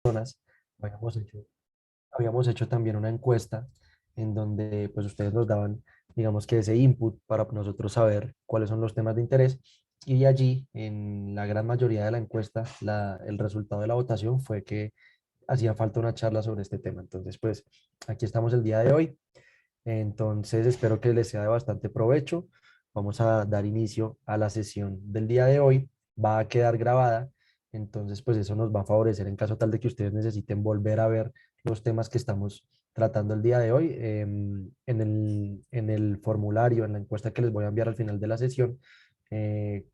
personas, habíamos hecho, habíamos hecho también una encuesta en donde pues ustedes nos daban, digamos que ese input para nosotros saber cuáles son los temas de interés. Y allí, en la gran mayoría de la encuesta, el resultado de la votación fue que hacía falta una charla sobre este tema. Entonces, pues aquí estamos el día de hoy. Entonces, espero que les sea de bastante provecho. Vamos a dar inicio a la sesión del día de hoy. Va a quedar grabada. Entonces, pues eso nos va a favorecer en caso tal de que ustedes necesiten volver a ver los temas que estamos tratando el día de hoy. En el formulario, en la encuesta que les voy a enviar al final de la sesión, eh,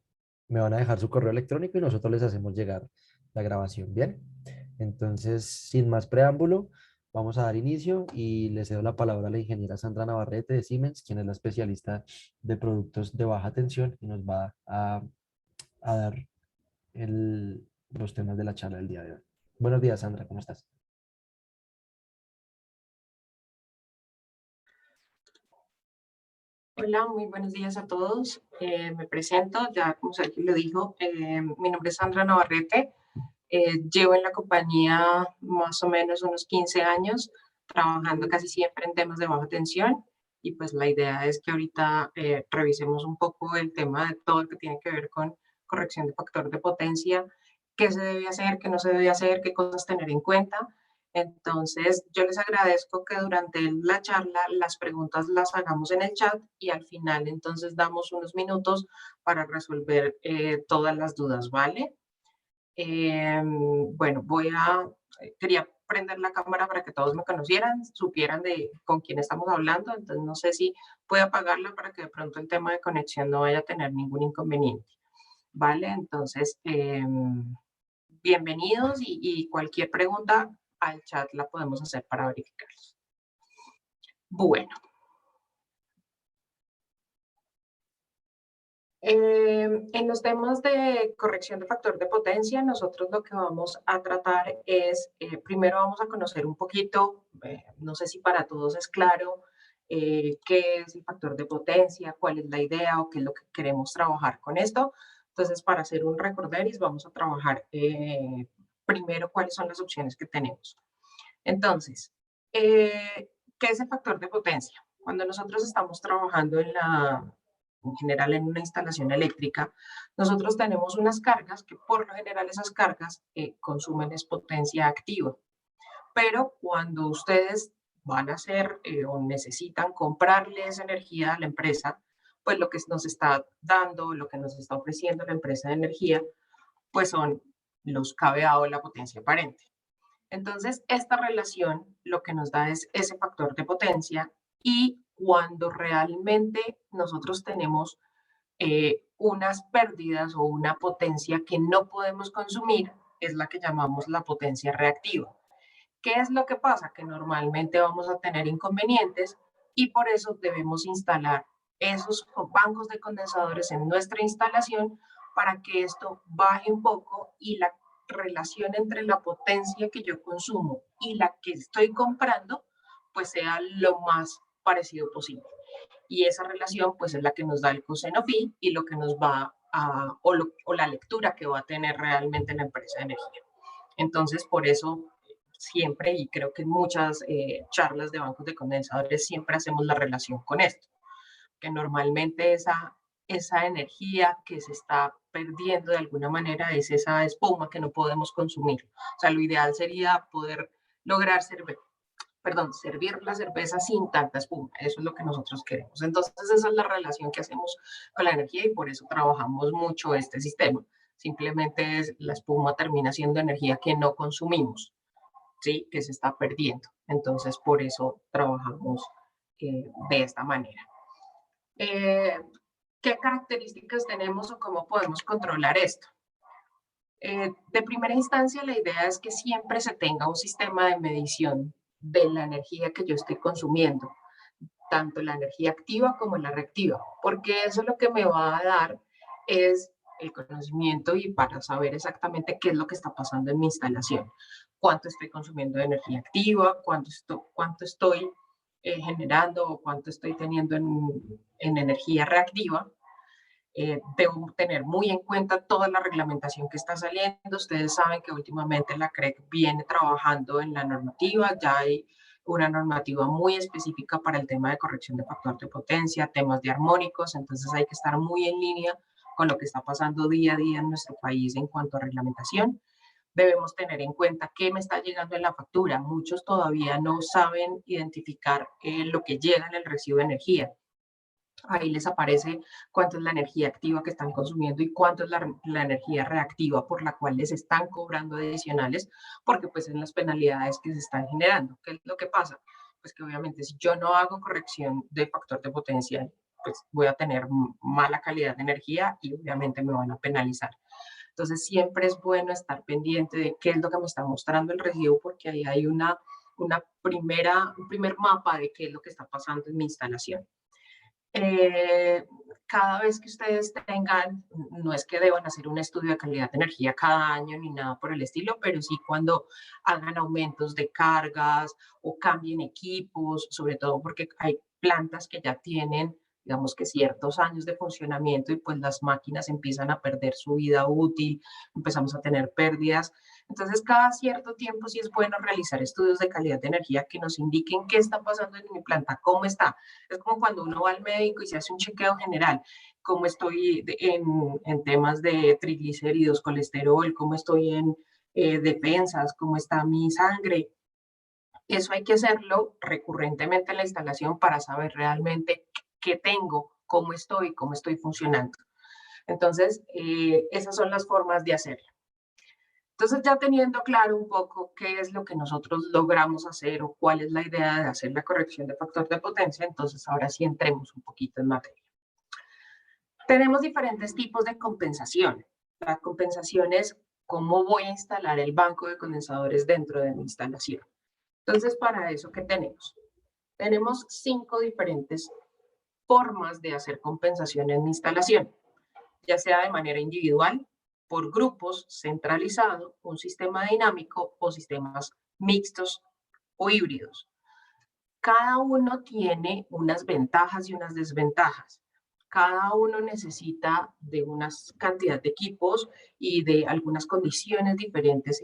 me van a dejar su correo electrónico y nosotros les hacemos llegar la grabación. Bien, entonces, sin más preámbulo, vamos a dar inicio y le cedo la palabra a la ingeniera Sandra Navarrete de Siemens, quien es la especialista de productos de baja tensión y nos va a dar los temas de la charla del día de hoy. Buenos días, Sandra, ¿cómo estás? Hola, muy buenos días a todos. Me presento, ya como Sergio lo dijo, mi nombre es Sandra Navarrete. Llevo en la compañía más o menos unos 15 años, trabajando casi siempre en temas de baja tensión. Y pues la idea es que ahorita revisemos un poco el tema de todo lo que tiene que ver con corrección de factor de potencia, qué se debe hacer, qué no se debe hacer, qué cosas tener en cuenta. Entonces, yo les agradezco que durante la charla las preguntas las hagamos en el chat y al final entonces damos unos minutos para resolver todas las dudas, ¿vale? Bueno, quería prender la cámara para que todos me conocieran, supieran de con quién estamos hablando, entonces no sé si puedo apagarla para que de pronto el tema de conexión no vaya a tener ningún inconveniente, ¿vale? Entonces, bienvenidos y cualquier pregunta al chat la podemos hacer para verificarlos. Bueno, en los temas de corrección de factor de potencia, nosotros lo que vamos a tratar es, primero vamos a conocer un poquito, no sé si para todos es claro, qué es el factor de potencia, cuál es la idea o qué es lo que queremos trabajar con esto. Entonces, para hacer un recorderis, vamos a trabajar primero cuáles son las opciones que tenemos. Entonces, ¿qué es el factor de potencia? Cuando nosotros estamos trabajando en general en una instalación eléctrica, nosotros tenemos unas cargas que por lo general esas cargas consumen es potencia activa. Pero cuando ustedes van a hacer o necesitan comprarles energía a la empresa, pues lo que nos está dando, lo que nos está ofreciendo la empresa de energía, pues son los kVA o la potencia aparente. Entonces, esta relación lo que nos da es ese factor de potencia y cuando realmente nosotros tenemos unas pérdidas o una potencia que no podemos consumir, es la que llamamos la potencia reactiva. ¿Qué es lo que pasa? Que normalmente vamos a tener inconvenientes y por eso debemos instalar esos bancos de condensadores en nuestra instalación para que esto baje un poco y la relación entre la potencia que yo consumo y la que estoy comprando pues sea lo más parecido posible. Y esa relación pues es la que nos da el coseno phi y lo que nos va a, o la lectura que va a tener realmente la empresa de energía. Entonces, por eso siempre, y creo que en muchas charlas de bancos de condensadores siempre hacemos la relación con esto, que normalmente esa energía que se está perdiendo de alguna manera es esa espuma que no podemos consumir. O sea, lo ideal sería poder lograr servir la cerveza sin tanta espuma. Eso es lo que nosotros queremos. Entonces, esa es la relación que hacemos con la energía y por eso trabajamos mucho este sistema. Simplemente la espuma termina siendo energía que no consumimos, ¿sí? Que se está perdiendo. Entonces, por eso trabajamos de esta manera. Eh, ¿Qué características tenemos o cómo podemos controlar esto? De primera instancia, la idea es que siempre se tenga un sistema de medición de la energía que yo estoy consumiendo, tanto la energía activa como la reactiva, porque eso lo que me va a dar es el conocimiento y para saber exactamente qué es lo que está pasando en mi instalación, cuánto estoy consumiendo de energía activa, cuánto estoy generando o cuánto estoy teniendo en energía reactiva. debo tener muy en cuenta toda la reglamentación que está saliendo. Ustedes saben que últimamente la CREC viene trabajando en la normativa, ya hay una normativa muy específica para el tema de corrección de factor de potencia, temas de armónicos, entonces hay que estar muy en línea con lo que está pasando día a día en nuestro país en cuanto a reglamentación. Debemos tener en cuenta qué me está llegando en la factura. Muchos todavía no saben identificar lo que llega en el recibo de energía. Ahí les aparece cuánto es la energía activa que están consumiendo y cuánto es la energía reactiva por la cual les están cobrando adicionales, porque pues en las penalidades que se están generando. ¿Qué es lo que pasa? Pues que obviamente si yo no hago corrección de factor de potencia, pues voy a tener mala calidad de energía y obviamente me van a penalizar. Entonces siempre es bueno estar pendiente de qué es lo que me está mostrando el recibo, porque ahí hay un primer mapa de qué es lo que está pasando en mi instalación. Cada vez que ustedes tengan, no es que deban hacer un estudio de calidad de energía cada año ni nada por el estilo, pero sí cuando hagan aumentos de cargas o cambien equipos, sobre todo porque hay plantas que ya tienen, digamos que ciertos años de funcionamiento y pues las máquinas empiezan a perder su vida útil, empezamos a tener pérdidas. Entonces, cada cierto tiempo sí es bueno realizar estudios de calidad de energía que nos indiquen qué está pasando en mi planta, cómo está. Es como cuando uno va al médico y se hace un chequeo general, cómo estoy en temas de triglicéridos, colesterol, cómo estoy en defensas, cómo está mi sangre. Eso hay que hacerlo recurrentemente en la instalación para saber realmente qué tengo, cómo estoy funcionando. Entonces, esas son las formas de hacerlo. Entonces, ya teniendo claro un poco qué es lo que nosotros logramos hacer o cuál es la idea de hacer la corrección de factor de potencia, entonces ahora sí entremos un poquito en materia. Tenemos diferentes tipos de compensación. La compensación es cómo voy a instalar el banco de condensadores dentro de mi instalación. Entonces, para eso, ¿qué tenemos? Tenemos 5 diferentes formas de hacer compensación en mi instalación, ya sea de manera individual, por grupos, centralizado, un sistema dinámico o sistemas mixtos o híbridos. Cada uno tiene unas ventajas y unas desventajas. Cada uno necesita de una cantidad de equipos y de algunas condiciones diferentes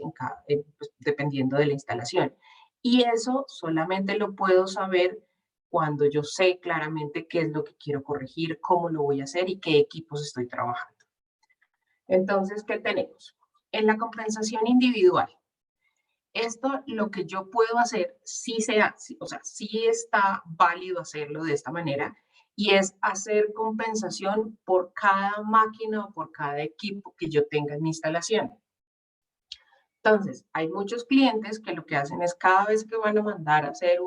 pues, dependiendo de la instalación. Y eso solamente lo puedo saber cuando yo sé claramente qué es lo que quiero corregir, cómo lo voy a hacer y qué equipos estoy trabajando. Entonces, ¿qué tenemos? En la compensación individual, esto lo que yo puedo hacer, sí está válido hacerlo de esta manera, y es hacer compensación por cada máquina o por cada equipo que yo tenga en mi instalación. Entonces, hay muchos clientes que lo que hacen es cada vez que van a mandar a hacer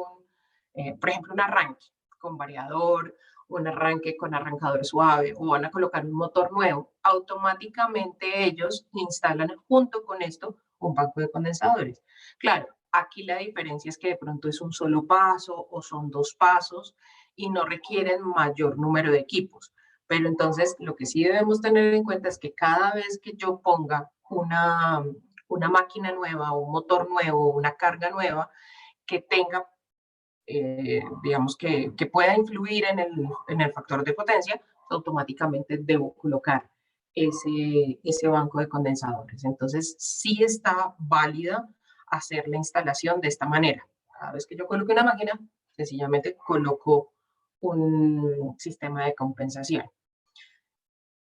por ejemplo, un arranque con variador, un arranque con arrancador suave o van a colocar un motor nuevo, automáticamente ellos instalan junto con esto un banco de condensadores. Claro, aquí la diferencia es que de pronto es un solo paso o son 2 pasos y no requieren mayor número de equipos. Pero entonces lo que sí debemos tener en cuenta es que cada vez que yo ponga una máquina nueva, un motor nuevo, una carga nueva, que tenga, digamos, que pueda influir en el factor de potencia, automáticamente debo colocar ese banco de condensadores. Entonces, sí está válida hacer la instalación de esta manera. Cada vez que yo coloque una máquina, sencillamente coloco un sistema de compensación.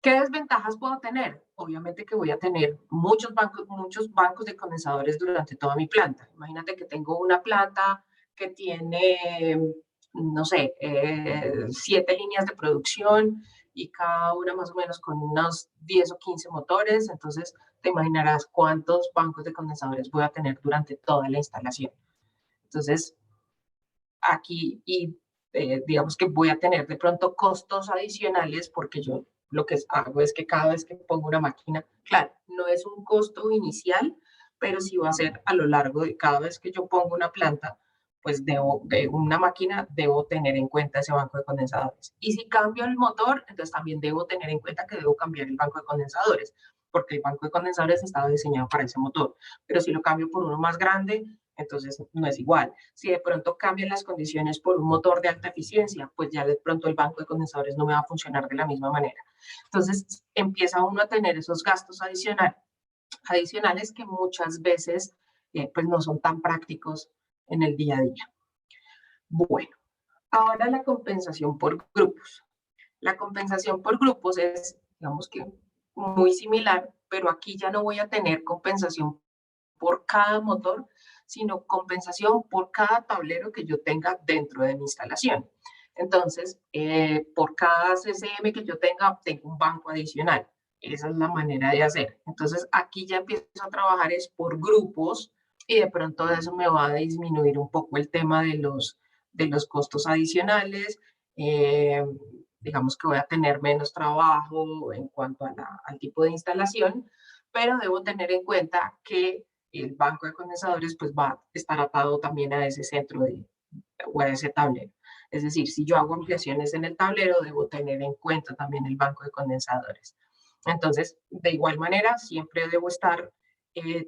¿Qué desventajas puedo tener? Obviamente que voy a tener muchos bancos de condensadores durante toda mi planta. Imagínate que tengo una planta que tiene, no sé, 7 líneas de producción y cada una más o menos con unos 10 o 15 motores. Entonces, te imaginarás cuántos bancos de condensadores voy a tener durante toda la instalación. Entonces, aquí digamos que voy a tener de pronto costos adicionales porque yo lo que hago es que cada vez que pongo una máquina, claro, no es un costo inicial, pero sí va a ser a lo largo de cada vez que yo pongo una planta, pues de una máquina debo tener en cuenta ese banco de condensadores. Y si cambio el motor, entonces también debo tener en cuenta que debo cambiar el banco de condensadores, porque el banco de condensadores estaba diseñado para ese motor. Pero si lo cambio por uno más grande, entonces no es igual. Si de pronto cambian las condiciones por un motor de alta eficiencia, pues ya de pronto el banco de condensadores no me va a funcionar de la misma manera. Entonces empieza uno a tener esos gastos adicionales que muchas veces pues no son tan prácticos en el día a día. Bueno, ahora la compensación por grupos. La compensación por grupos es, digamos que muy similar, pero aquí ya no voy a tener compensación por cada motor, sino compensación por cada tablero que yo tenga dentro de mi instalación. Entonces, por cada CCM que yo tenga, tengo un banco adicional. Esa es la manera de hacer. Entonces, aquí ya empiezo a trabajar es por grupos y de pronto eso me va a disminuir un poco el tema de los costos adicionales. Digamos que voy a tener menos trabajo en cuanto a al tipo de instalación, pero debo tener en cuenta que el banco de condensadores pues va a estar atado también a ese centro o a ese tablero. Es decir, si yo hago ampliaciones en el tablero, debo tener en cuenta también el banco de condensadores. Entonces, de igual manera, siempre debo estar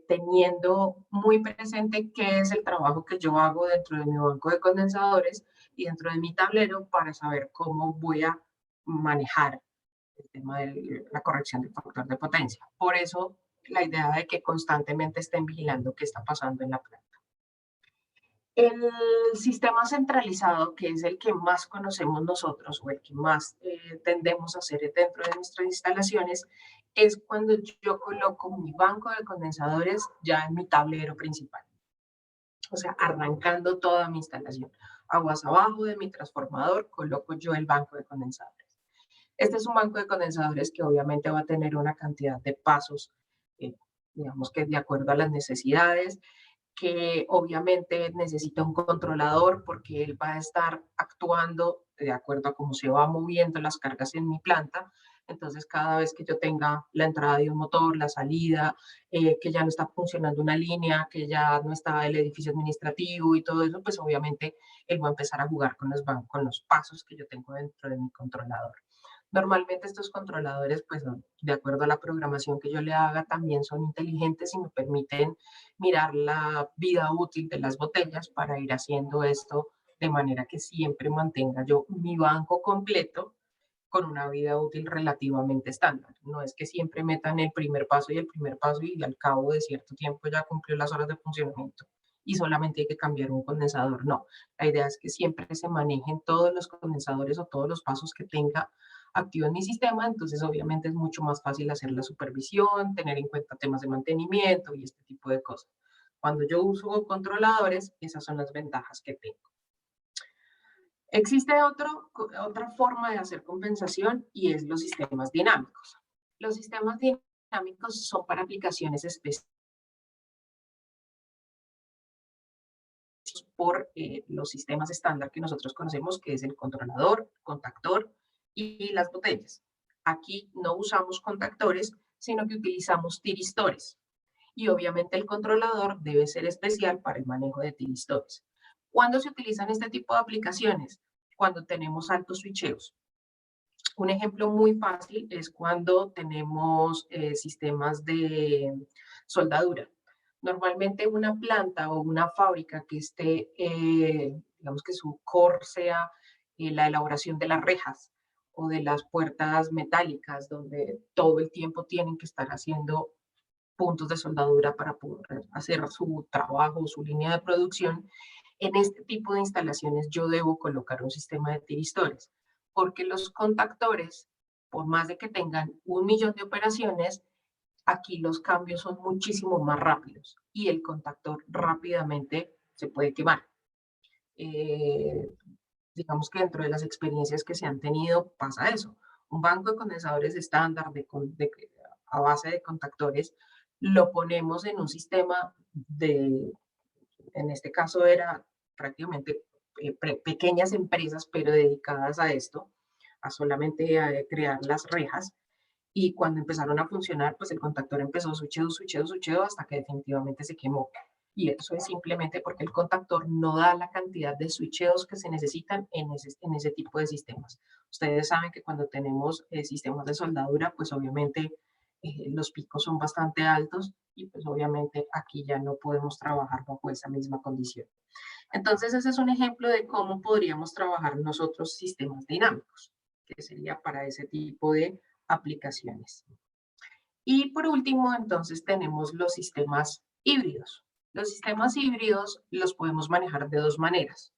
teniendo muy presente qué es el trabajo que yo hago dentro de mi banco de condensadores y dentro de mi tablero para saber cómo voy a manejar el tema de la corrección del factor de potencia. Por eso, la idea de que constantemente estén vigilando qué está pasando en la planta. El sistema centralizado, que es el que más conocemos nosotros o el que más tendemos a hacer dentro de nuestras instalaciones, es cuando yo coloco mi banco de condensadores ya en mi tablero principal. O sea, arrancando toda mi instalación. Aguas abajo de mi transformador, coloco yo el banco de condensadores. Este es un banco de condensadores que obviamente va a tener una cantidad de pasos, digamos que de acuerdo a las necesidades, que obviamente necesita un controlador porque él va a estar actuando de acuerdo a cómo se va moviendo las cargas en mi planta. Entonces, cada vez que yo tenga la entrada de un motor, la salida, que ya no está funcionando una línea, que ya no está el edificio administrativo y todo eso, pues obviamente él va a empezar a jugar con los pasos que yo tengo dentro de mi controlador. Normalmente estos controladores, pues de acuerdo a la programación que yo le haga, también son inteligentes y me permiten mirar la vida útil de las botellas para ir haciendo esto de manera que siempre mantenga yo mi banco completo con una vida útil relativamente estándar. No es que siempre metan el primer paso y el primer paso y al cabo de cierto tiempo ya cumplió las horas de funcionamiento y solamente hay que cambiar un condensador. No, la idea es que siempre se manejen todos los condensadores o todos los pasos que tenga activo en mi sistema, entonces obviamente es mucho más fácil hacer la supervisión, tener en cuenta temas de mantenimiento y este tipo de cosas. Cuando yo uso controladores, esas son las ventajas que tengo. Existe otra forma de hacer compensación y es los sistemas dinámicos. Los sistemas dinámicos son para aplicaciones específicas por los sistemas estándar que nosotros conocemos, que es el controlador, contactor y las botellas. Aquí no usamos contactores, sino que utilizamos tiristores. Y obviamente el controlador debe ser especial para el manejo de tiristores. ¿Cuándo se utilizan este tipo de aplicaciones? Cuando tenemos altos switcheos. Un ejemplo muy fácil es cuando tenemos sistemas de soldadura. Normalmente una planta o una fábrica que esté, digamos que su core sea la elaboración de las rejas o de las puertas metálicas, donde todo el tiempo tienen que estar haciendo puntos de soldadura para poder hacer su trabajo, su línea de producción. En este tipo de instalaciones yo debo colocar un sistema de tiristores, porque los contactores, por más de que tengan 1.000.000 de operaciones, aquí los cambios son muchísimo más rápidos y el contactor rápidamente se puede quemar. Eh, digamos que dentro de las experiencias que se han tenido pasa eso. Un banco de condensadores estándar a base de contactores lo ponemos en un sistema en este caso era prácticamente pequeñas empresas, pero dedicadas a esto, a solamente a crear las rejas. Y cuando empezaron a funcionar, pues el contactor empezó switcheo, switcheo, switcheo, hasta que definitivamente se quemó. Y eso es simplemente porque el contactor no da la cantidad de switcheos que se necesitan en ese tipo de sistemas. Ustedes saben que cuando tenemos sistemas de soldadura, pues obviamente los picos son bastante altos y pues obviamente aquí ya no podemos trabajar bajo esa misma condición. Entonces ese es un ejemplo de cómo podríamos trabajar nosotros sistemas dinámicos, que sería para ese tipo de aplicaciones. Y por último, entonces tenemos los sistemas híbridos. Los sistemas híbridos los podemos manejar de dos maneras.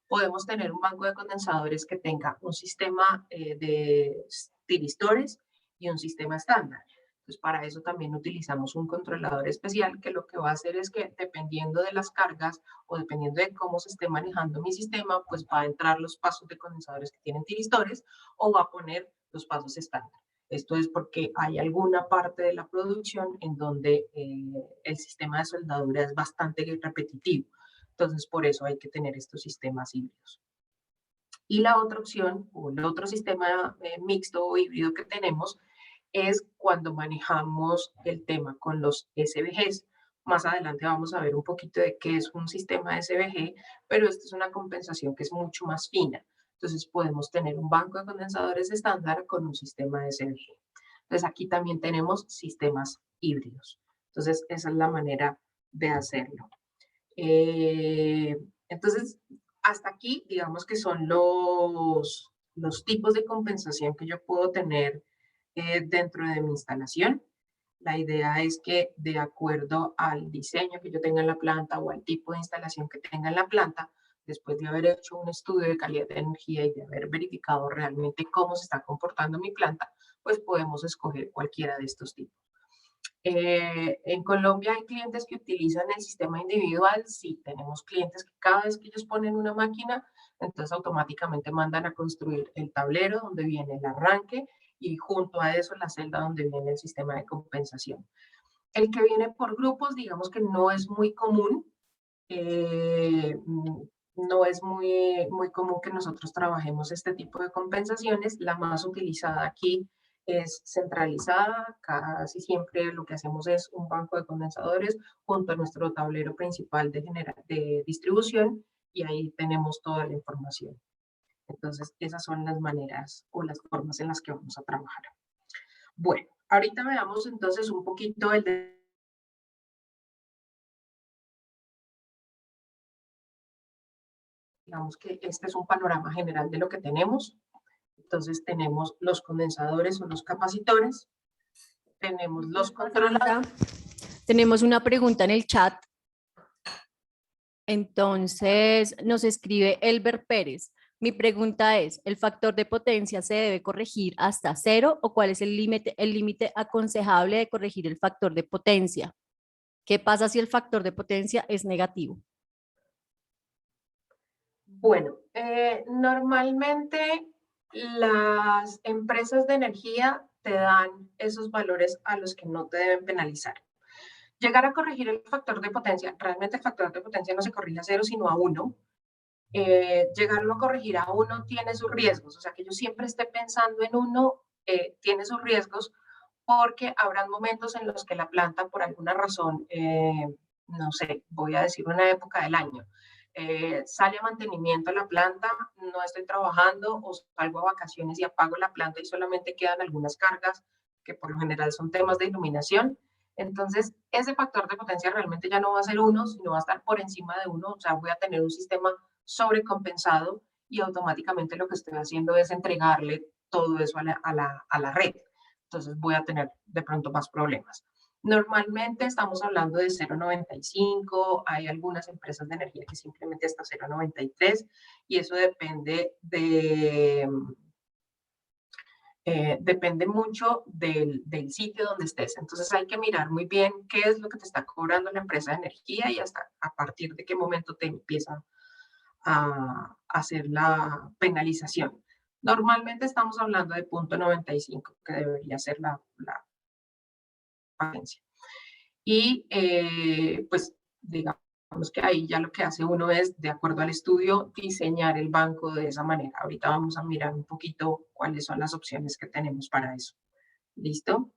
Podemos tener un banco de condensadores que tenga un sistema de tiristores y un sistema estándar. Entonces, para eso también utilizamos un controlador especial que lo que va a hacer es que dependiendo de las cargas o dependiendo de cómo se esté manejando mi sistema, pues va a entrar los pasos de condensadores que tienen tiristores o va a poner los pasos estándar. Esto es porque hay alguna parte de la producción en donde el sistema de soldadura es bastante repetitivo. Entonces, por eso hay que tener estos sistemas híbridos. Y la otra opción, o el otro sistema mixto o híbrido que tenemos, es cuando manejamos el tema con los SVGs. Más adelante vamos a ver un poquito de qué es un sistema SVG, pero esta es una compensación que es mucho más fina. Entonces podemos tener un banco de condensadores estándar con un sistema SVG. Entonces aquí también tenemos sistemas híbridos. Entonces esa es la manera de hacerlo. Entonces, hasta aquí, digamos que son los tipos de compensación que yo puedo tener dentro de mi instalación. La idea es que de acuerdo al diseño que yo tenga en la planta o al tipo de instalación que tenga en la planta, después de haber hecho un estudio de calidad de energía y de haber verificado realmente cómo se está comportando mi planta, pues podemos escoger cualquiera de estos tipos. En Colombia hay clientes que utilizan el sistema individual. Sí, tenemos clientes que cada vez que ellos ponen una máquina, entonces automáticamente mandan a construir el tablero donde viene el arranque y junto a eso la celda donde viene el sistema de compensación. El que viene por grupos, digamos que no es muy común. No es muy común que nosotros trabajemos este tipo de compensaciones. La más utilizada aquí es centralizada. Casi siempre lo que hacemos es un banco de condensadores junto a nuestro tablero principal de distribución y ahí tenemos toda la información. Entonces, esas son las maneras o las formas en las que vamos a trabajar. Bueno, ahorita veamos entonces un poquito el de digamos que este es un panorama general de lo que tenemos. Entonces tenemos los condensadores o los capacitores, tenemos los controladores. Tenemos una pregunta en el chat. Entonces nos escribe Elber Pérez. Mi pregunta es, ¿el factor de potencia se debe corregir hasta 0 o cuál es el límite aconsejable de corregir el factor de potencia? ¿Qué pasa si el factor de potencia es negativo? Bueno, normalmente las empresas de energía te dan esos valores a los que no te deben penalizar. Llegar a corregir el factor de potencia, realmente el factor de potencia no se corrige a 0 sino a 1. Llegarlo a corregir a 1 tiene sus riesgos, o sea que yo siempre esté pensando en 1 tiene sus riesgos porque habrán momentos en los que la planta por alguna razón, no sé, voy a decir una época del año, sale a mantenimiento a la planta, no estoy trabajando o salgo a vacaciones y apago la planta y solamente quedan algunas cargas que por lo general son temas de iluminación. Entonces, ese factor de potencia realmente ya no va a ser 1, sino va a estar por encima de 1, o sea, voy a tener un sistema sobrecompensado y automáticamente lo que estoy haciendo es entregarle todo eso a la red. Entonces voy a tener de pronto más problemas. Normalmente estamos hablando de 0,95, hay algunas empresas de energía que simplemente hasta 0,93 y eso depende mucho del sitio donde estés. Entonces hay que mirar muy bien qué es lo que te está cobrando la empresa de energía y hasta a partir de qué momento te empieza a hacer la penalización. Normalmente estamos hablando de 0,95, que debería ser la agencia. Y pues digamos que ahí ya lo que hace uno es, de acuerdo al estudio, diseñar el banco de esa manera. Ahorita vamos a mirar un poquito cuáles son las opciones que tenemos para eso. ¿Listo?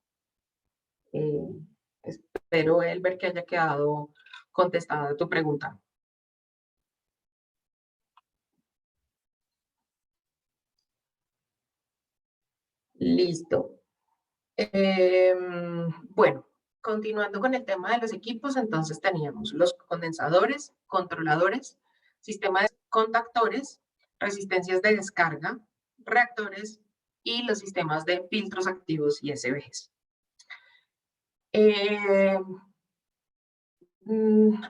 Espero, Elber, que haya quedado contestada tu pregunta. Listo. Bueno, continuando con el tema de los equipos, entonces teníamos los condensadores, controladores, sistemas de contactores, resistencias de descarga, reactores y los sistemas de filtros activos y SVGs.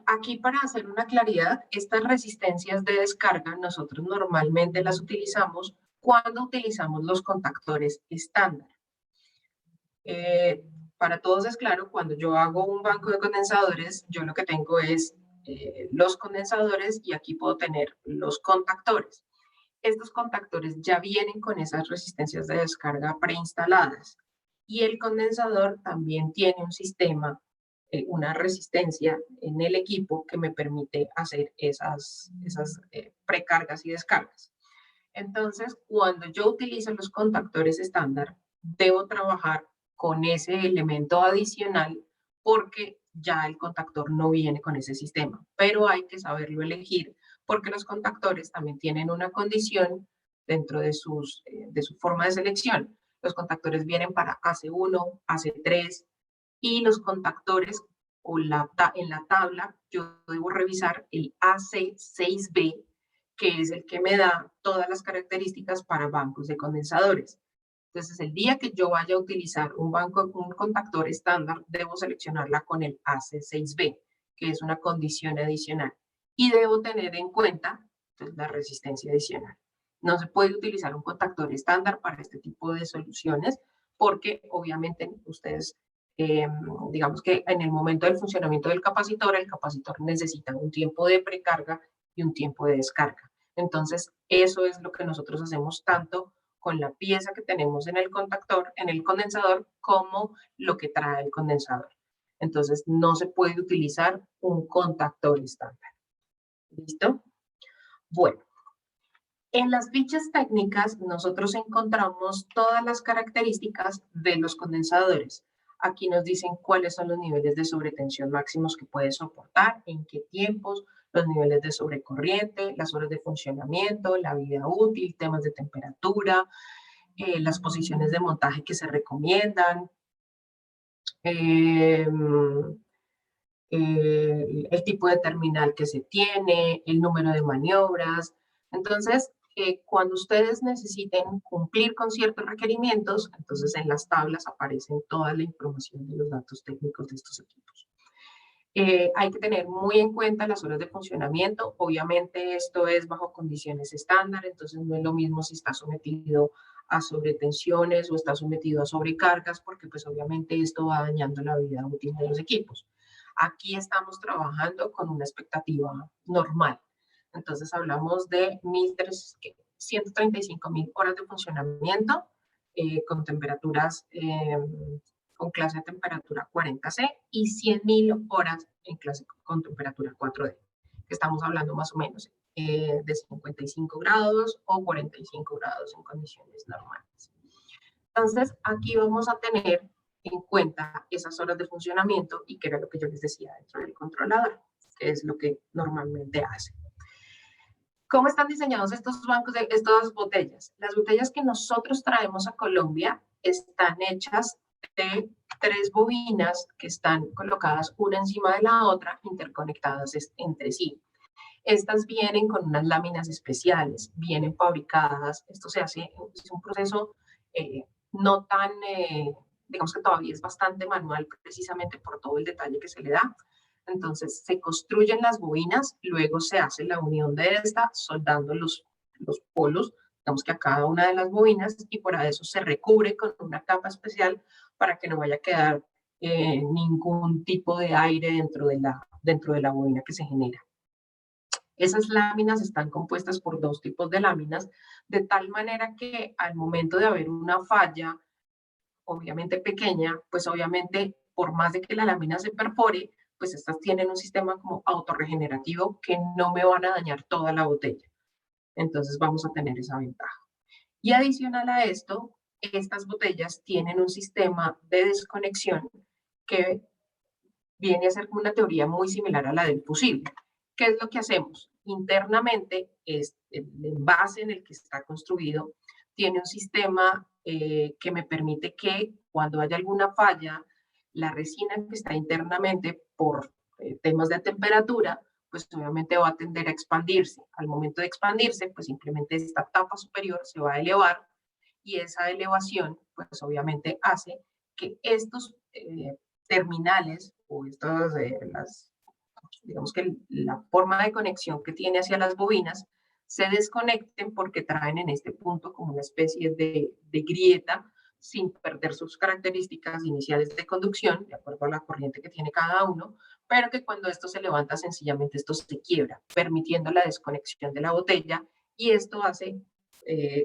Aquí, para hacer una claridad, estas resistencias de descarga nosotros normalmente las utilizamos cuando utilizamos los contactores estándar. Para todos es claro, cuando yo hago un banco de condensadores, yo lo que tengo es los condensadores y aquí puedo tener los contactores. Estos contactores ya vienen con esas resistencias de descarga preinstaladas y el condensador también tiene un sistema, una resistencia en el equipo que me permite hacer esas precargas y descargas. Entonces, cuando yo utilizo los contactores estándar, debo trabajar con ese elemento adicional porque ya el contactor no viene con ese sistema, pero hay que saberlo elegir porque los contactores también tienen una condición dentro de su forma de selección. Los contactores vienen para AC1, AC3 y los contactores en la tabla yo debo revisar el AC6B, que es el que me da todas las características para bancos de condensadores. Entonces, el día que yo vaya a utilizar un contactor estándar, debo seleccionarla con el AC6B, que es una condición adicional. Y debo tener en cuenta pues, la resistencia adicional. No se puede utilizar un contactor estándar para este tipo de soluciones, porque obviamente ustedes, digamos que en el momento del funcionamiento del capacitor, el capacitor necesita un tiempo de precarga y un tiempo de descarga. Entonces, eso es lo que nosotros hacemos tanto con la pieza que tenemos en el contactor, en el condensador, como lo que trae el condensador. Entonces, no se puede utilizar un contactor estándar. ¿Listo? Bueno, en las fichas técnicas nosotros encontramos todas las características de los condensadores. Aquí nos dicen cuáles son los niveles de sobretensión máximos que puede soportar, en qué tiempos, los niveles de sobrecorriente, las horas de funcionamiento, la vida útil, temas de temperatura, las posiciones de montaje que se recomiendan, el tipo de terminal que se tiene, el número de maniobras. Entonces, cuando ustedes necesiten cumplir con ciertos requerimientos, entonces en las tablas aparecen toda la información de los datos técnicos de estos equipos. Hay que tener muy en cuenta las horas de funcionamiento. Obviamente esto es bajo condiciones estándar, entonces no es lo mismo si está sometido a sobretensiones o está sometido a sobrecargas, porque pues obviamente esto va dañando la vida útil de los equipos. Aquí estamos trabajando con una expectativa normal. Entonces hablamos de 135.000 horas de funcionamiento con temperaturas con clase de temperatura 40C y 100.000 horas en clase con temperatura 4D, que estamos hablando más o menos de 55 grados o 45 grados en condiciones normales. Entonces, aquí vamos a tener en cuenta esas horas de funcionamiento y que era lo que yo les decía dentro del controlador, que es lo que normalmente hace. ¿Cómo están diseñados estos bancos de estas botellas? Las botellas que nosotros traemos a Colombia están hechas de 3 bobinas que están colocadas una encima de la otra, interconectadas entre sí. Estas vienen con unas láminas especiales, vienen fabricadas. Esto se hace, es un proceso no tan, digamos que todavía es bastante manual, precisamente por todo el detalle que se le da. Entonces, se construyen las bobinas, luego se hace la unión de esta, soldando los polos, digamos que a cada una de las bobinas, y por eso se recubre con una capa especial para que no vaya a quedar ningún tipo de aire dentro de la bobina que se genera. Esas láminas están compuestas por 2 tipos de láminas, de tal manera que al momento de haber una falla, obviamente pequeña, pues obviamente por más de que la lámina se perfore, pues estas tienen un sistema como autorregenerativo que no me van a dañar toda la botella. Entonces vamos a tener esa ventaja. Y adicional a esto, estas botellas tienen un sistema de desconexión que viene a ser como una teoría muy similar a la del fusible. ¿Qué es lo que hacemos? Internamente, el envase en el que está construido tiene un sistema que me permite que cuando haya alguna falla, la resina que está internamente por temas de temperatura, pues obviamente va a tender a expandirse. Al momento de expandirse, pues simplemente esta tapa superior se va a elevar y esa elevación, pues obviamente hace que estos terminales o estas, digamos que la forma de conexión que tiene hacia las bobinas se desconecten porque traen en este punto como una especie de grieta sin perder sus características iniciales de conducción, de acuerdo a la corriente que tiene cada uno, pero que cuando esto se levanta sencillamente esto se quiebra, permitiendo la desconexión de la botella, y esto hace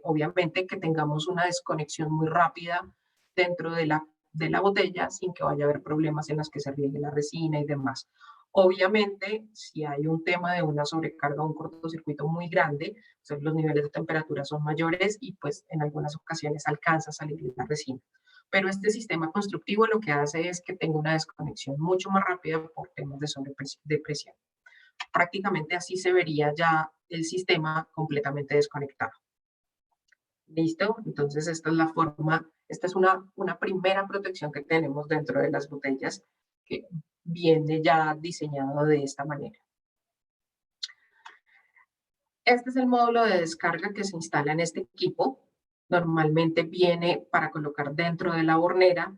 obviamente que tengamos una desconexión muy rápida dentro de la botella sin que vaya a haber problemas en los que se riegue la resina y demás. Obviamente, si hay un tema de una sobrecarga o un cortocircuito muy grande, pues los niveles de temperatura son mayores y pues en algunas ocasiones alcanza a salir la resina. Pero este sistema constructivo lo que hace es que tenga una desconexión mucho más rápida por temas de sobrepresión. Prácticamente así se vería ya el sistema completamente desconectado. ¿Listo? Entonces esta es la forma, esta es una primera protección que tenemos dentro de las botellas que viene ya diseñado de esta manera. Este es el módulo de descarga que se instala en este equipo. Normalmente viene para colocar dentro de la hornera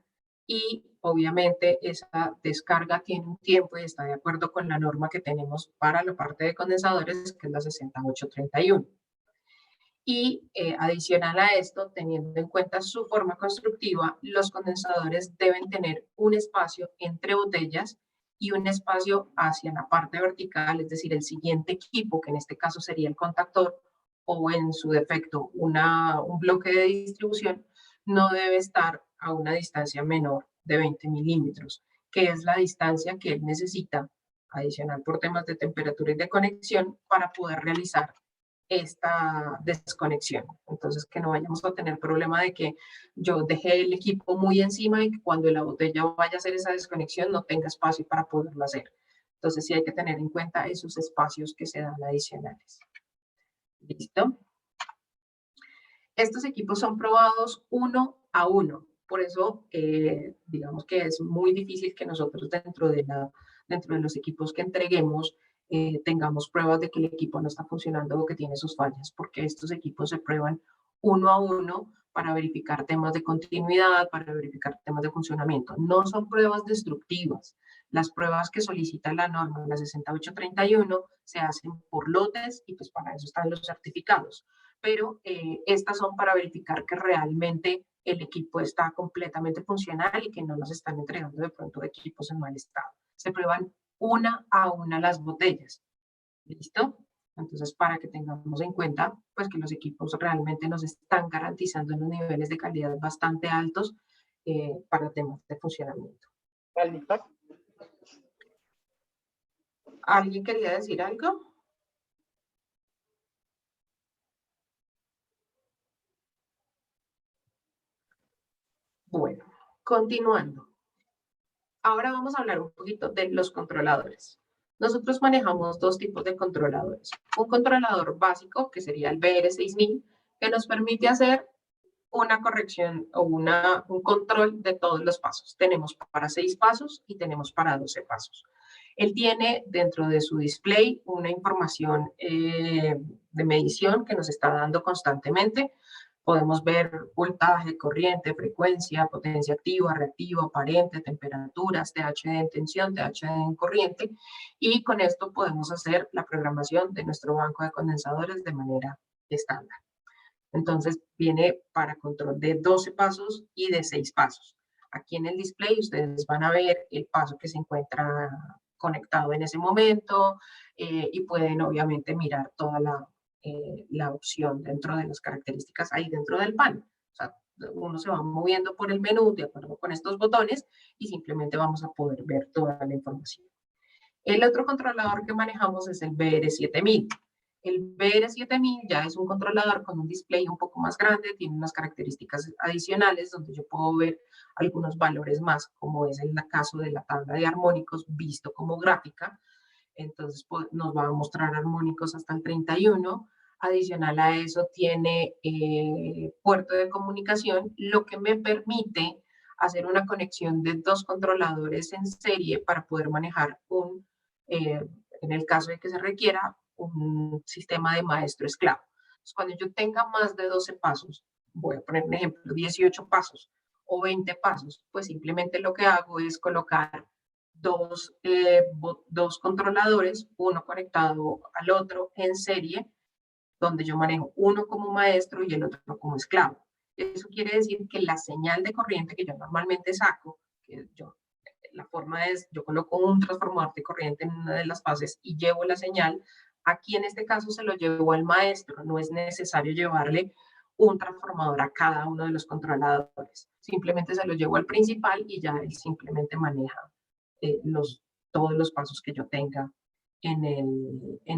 y obviamente esa descarga tiene un tiempo y está de acuerdo con la norma que tenemos para la parte de condensadores, que es la 6831. Y adicional a esto, teniendo en cuenta su forma constructiva, los condensadores deben tener un espacio entre botellas y un espacio hacia la parte vertical, es decir, el siguiente equipo, que en este caso sería el contactor, o en su defecto un bloque de distribución, no debe estar a una distancia menor de 20 milímetros, que es la distancia que él necesita, adicional por temas de temperatura y de conexión, para poder realizar esta desconexión. Entonces, que no vayamos a tener problema de que yo dejé el equipo muy encima y que cuando la botella vaya a hacer esa desconexión no tenga espacio para poderlo hacer. Entonces, sí hay que tener en cuenta esos espacios que se dan adicionales. ¿Listo? Estos equipos son probados uno a uno. Por eso, digamos que es muy difícil que nosotros dentro de los equipos que entreguemos tengamos pruebas de que el equipo no está funcionando o que tiene sus fallas, porque estos equipos se prueban uno a uno para verificar temas de continuidad, para verificar temas de funcionamiento. No son pruebas destructivas. Las pruebas que solicita la norma, la 6831, se hacen por lotes y pues para eso están los certificados. Pero estas son para verificar que realmente el equipo está completamente funcional y que no nos están entregando de pronto equipos en mal estado. Se prueban una a una las botellas. ¿Listo? Entonces, para que tengamos en cuenta, pues que los equipos realmente nos están garantizando unos niveles de calidad bastante altos para temas de funcionamiento. ¿Alguien quería decir algo? Bueno, continuando. Ahora vamos a hablar un poquito de los controladores. Nosotros manejamos dos tipos de controladores. Un controlador básico, que sería el BR6000, que nos permite hacer una corrección o un control de todos los pasos. Tenemos para 6 pasos y tenemos para 12 pasos. Él tiene dentro de su display una información de medición que nos está dando constantemente. Podemos ver voltaje, corriente, frecuencia, potencia activa, reactiva, aparente, temperaturas, THD en tensión, THD en corriente, y con esto podemos hacer la programación de nuestro banco de condensadores de manera estándar. Entonces viene para control de 12 pasos y de 6 pasos. Aquí en el display ustedes van a ver el paso que se encuentra conectado en ese momento y pueden obviamente mirar toda la opción dentro de las características ahí dentro del panel. O sea, uno se va moviendo por el menú de acuerdo con estos botones y simplemente vamos a poder ver toda la información. El otro controlador que manejamos es el BR7000. El BR7000 ya es un controlador con un display un poco más grande, tiene unas características adicionales donde yo puedo ver algunos valores más, como es el caso de la tabla de armónicos visto como gráfica. Entonces nos va a mostrar armónicos hasta el 31. Adicional a eso tiene puerto de comunicación, lo que me permite hacer una conexión de 2 controladores en serie para poder manejar en el caso de que se requiera, un sistema de maestro-esclavo. Entonces, cuando yo tenga más de 12 pasos, voy a poner un ejemplo, 18 pasos o 20 pasos, pues simplemente lo que hago es colocar dos controladores, uno conectado al otro en serie, donde yo manejo uno como maestro y el otro como esclavo. Eso quiere decir que la señal de corriente que yo normalmente saco, la forma es, yo coloco un transformador de corriente en una de las fases y llevo la señal. Aquí en este caso se lo llevo al maestro, no es necesario llevarle un transformador a cada uno de los controladores. Simplemente se lo llevo al principal y ya él simplemente maneja todos los pasos que yo tenga en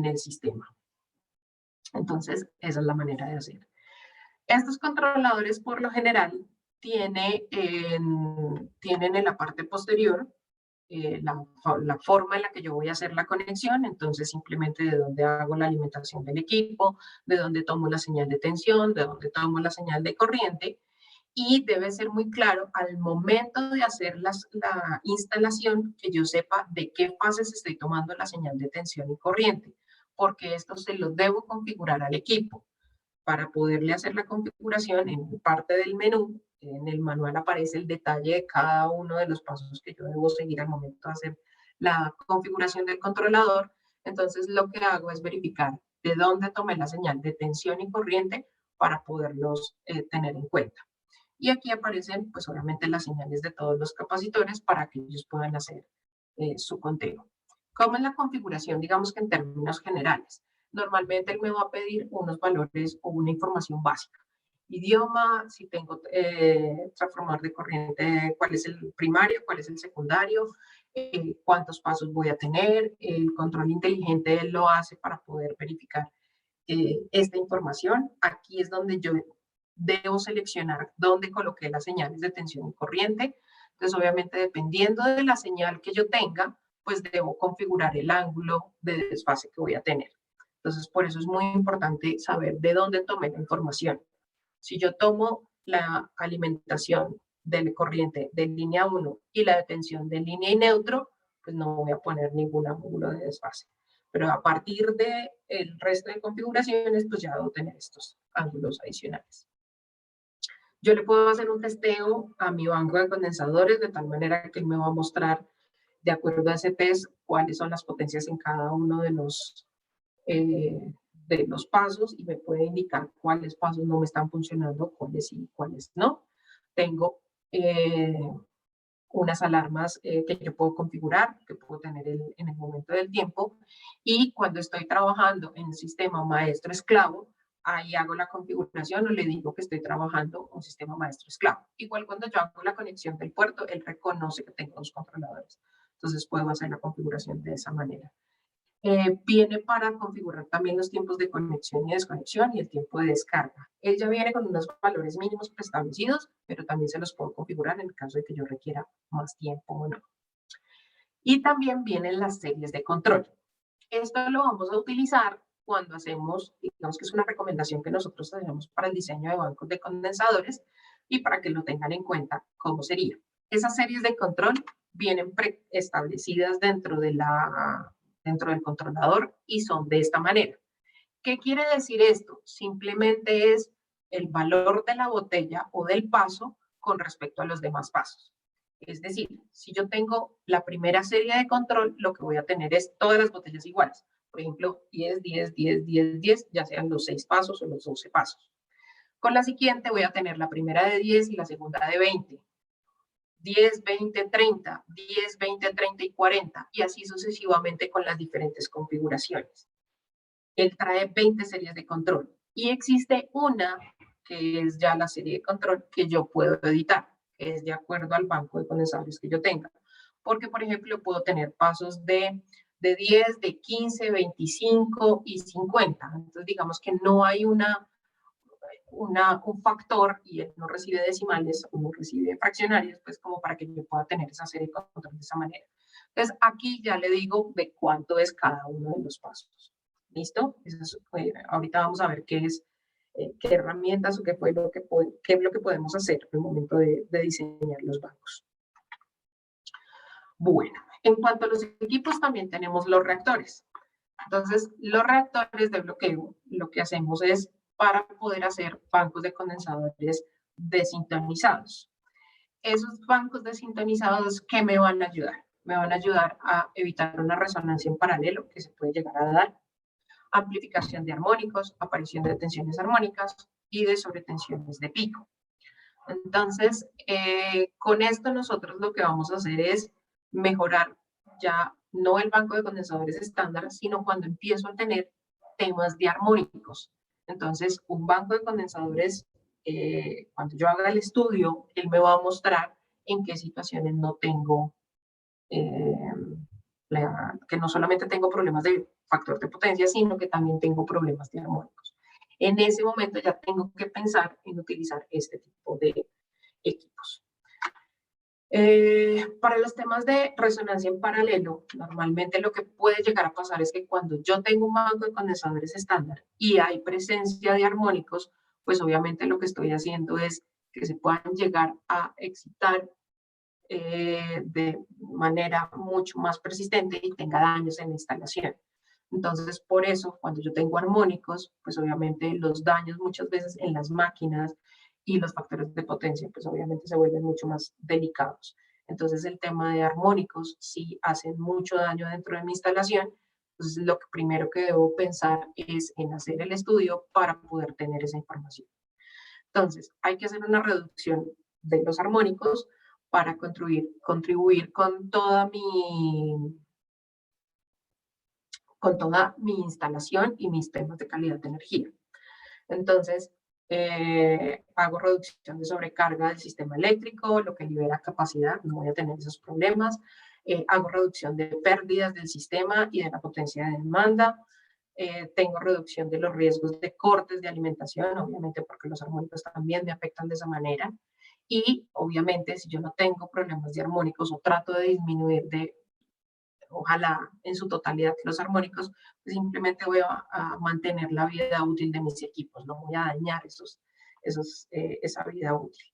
el sistema. Entonces, esa es la manera de hacer. Estos controladores, por lo general, tienen en la parte posterior la forma en la que yo voy a hacer la conexión, entonces simplemente de dónde hago la alimentación del equipo, de dónde tomo la señal de tensión, de dónde tomo la señal de corriente, y debe ser muy claro al momento de hacer la instalación que yo sepa de qué fases estoy tomando la señal de tensión y corriente, porque esto se lo debo configurar al equipo. Para poderle hacer la configuración en parte del menú, en el manual aparece el detalle de cada uno de los pasos que yo debo seguir al momento de hacer la configuración del controlador. Entonces lo que hago es verificar de dónde tomé la señal de tensión y corriente para poderlos tener en cuenta. Y aquí aparecen pues obviamente las señales de todos los capacitores para que ellos puedan hacer su conteo. ¿Cómo es la configuración? Digamos que en términos generales. Normalmente él me va a pedir unos valores o una información básica. Idioma, si tengo transformador de corriente, cuál es el primario, cuál es el secundario, cuántos pasos voy a tener. El control inteligente él lo hace para poder verificar esta información. Aquí es donde yo debo seleccionar dónde coloqué las señales de tensión y corriente. Entonces, obviamente, dependiendo de la señal que yo tenga, pues debo configurar el ángulo de desfase que voy a tener. Entonces, por eso es muy importante saber de dónde tomé la información. Si yo tomo la alimentación de corriente de línea 1 y la de tensión de línea y neutro, pues no voy a poner ningún ángulo de desfase. Pero a partir del resto de configuraciones, pues ya debo tener estos ángulos adicionales. Yo le puedo hacer un testeo a mi banco de condensadores de tal manera que él me va a mostrar, de acuerdo a ese test, cuáles son las potencias en cada uno de los pasos y me puede indicar cuáles pasos no me están funcionando, cuáles sí, cuáles no. Tengo unas alarmas que yo puedo configurar, que puedo tener en el momento del tiempo, y cuando estoy trabajando en el sistema maestro-esclavo, ahí hago la configuración o le digo que estoy trabajando un sistema maestro-esclavo. Igual cuando yo hago la conexión del puerto, él reconoce que tengo dos controladores. Entonces puedo hacer la configuración de esa manera. Viene para configurar también los tiempos de conexión y desconexión y el tiempo de descarga. Él ya viene con unos valores mínimos preestablecidos, pero también se los puedo configurar en el caso de que yo requiera más tiempo o no. Y también vienen las series de control. Esto lo vamos a utilizar cuando hacemos, digamos que es una recomendación que nosotros hacemos para el diseño de bancos de condensadores y para que lo tengan en cuenta cómo sería. Esas series de control vienen preestablecidas dentro del controlador y son de esta manera. ¿Qué quiere decir esto? Simplemente es el valor de la botella o del paso con respecto a los demás pasos. Es decir, si yo tengo la primera serie de control, lo que voy a tener es todas las botellas iguales. Por ejemplo, 10, 10, 10, 10, 10, ya sean los 6 pasos o los 12 pasos. Con la siguiente voy a tener la primera de 10 y la segunda de 20. 10, 20, 30, 10, 20, 30 y 40, y así sucesivamente con las diferentes configuraciones. Él trae 20 series de control y existe una que es ya la serie de control que yo puedo editar, que es de acuerdo al banco de condensadores que yo tenga. Porque, por ejemplo, puedo tener pasos de 10, de 15, 25 y 50. Entonces, digamos que no hay un factor y él no recibe decimales o no recibe fraccionarios, pues como para que yo pueda tener esa serie de control de esa manera. Entonces, aquí ya le digo de cuánto es cada uno de los pasos. ¿Listo? Ahorita vamos a ver qué es qué herramientas o qué es lo que podemos hacer al momento de diseñar los bancos. Bueno, en cuanto a los equipos, también tenemos los reactores. Entonces, los reactores de bloqueo, lo que hacemos es para poder hacer bancos de condensadores desintonizados. Esos bancos desintonizados, ¿qué me van a ayudar? Me van a ayudar a evitar una resonancia en paralelo que se puede llegar a dar, amplificación de armónicos, aparición de tensiones armónicas y de sobretensiones de pico. Entonces, con esto nosotros lo que vamos a hacer es mejorar ya no el banco de condensadores estándar, sino cuando empiezo a tener temas de armónicos. Entonces, un banco de condensadores, cuando yo haga el estudio, él me va a mostrar en qué situaciones no tengo, que no solamente tengo problemas de factor de potencia, sino que también tengo problemas de armónicos. En ese momento ya tengo que pensar en utilizar este tipo de equipos. Para los temas de resonancia en paralelo, normalmente lo que puede llegar a pasar es que cuando yo tengo un banco de condensadores estándar y hay presencia de armónicos, pues obviamente lo que estoy haciendo es que se puedan llegar a excitar de manera mucho más persistente y tenga daños en la instalación. Entonces, por eso, cuando yo tengo armónicos, pues obviamente los daños muchas veces en las máquinas y los factores de potencia, pues obviamente se vuelven mucho más delicados. Entonces, el tema de armónicos, si hacen mucho daño dentro de mi instalación, pues lo que primero que debo pensar es en hacer el estudio para poder tener esa información. Entonces, hay que hacer una reducción de los armónicos para contribuir con toda mi instalación y mis temas de calidad de energía. Entonces, hago reducción de sobrecarga del sistema eléctrico, lo que libera capacidad, no voy a tener esos problemas. Hago reducción de pérdidas del sistema y de la potencia de demanda. Tengo reducción de los riesgos de cortes de alimentación, obviamente porque los armónicos también me afectan de esa manera. Y obviamente si yo no tengo problemas de armónicos o trato de disminuir ojalá en su totalidad los armónicos, pues simplemente voy a mantener la vida útil de mis equipos, no voy a dañar esa vida útil.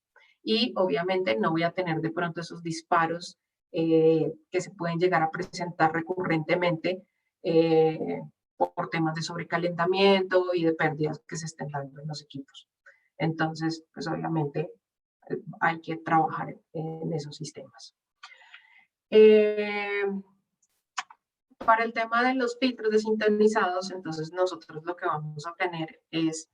Y obviamente no voy a tener de pronto esos disparos que se pueden llegar a presentar recurrentemente por temas de sobrecalentamiento y de pérdidas que se estén dando en los equipos. Entonces, pues obviamente hay que trabajar en esos sistemas. Para el tema de los filtros desintonizados, entonces nosotros lo que vamos a tener es,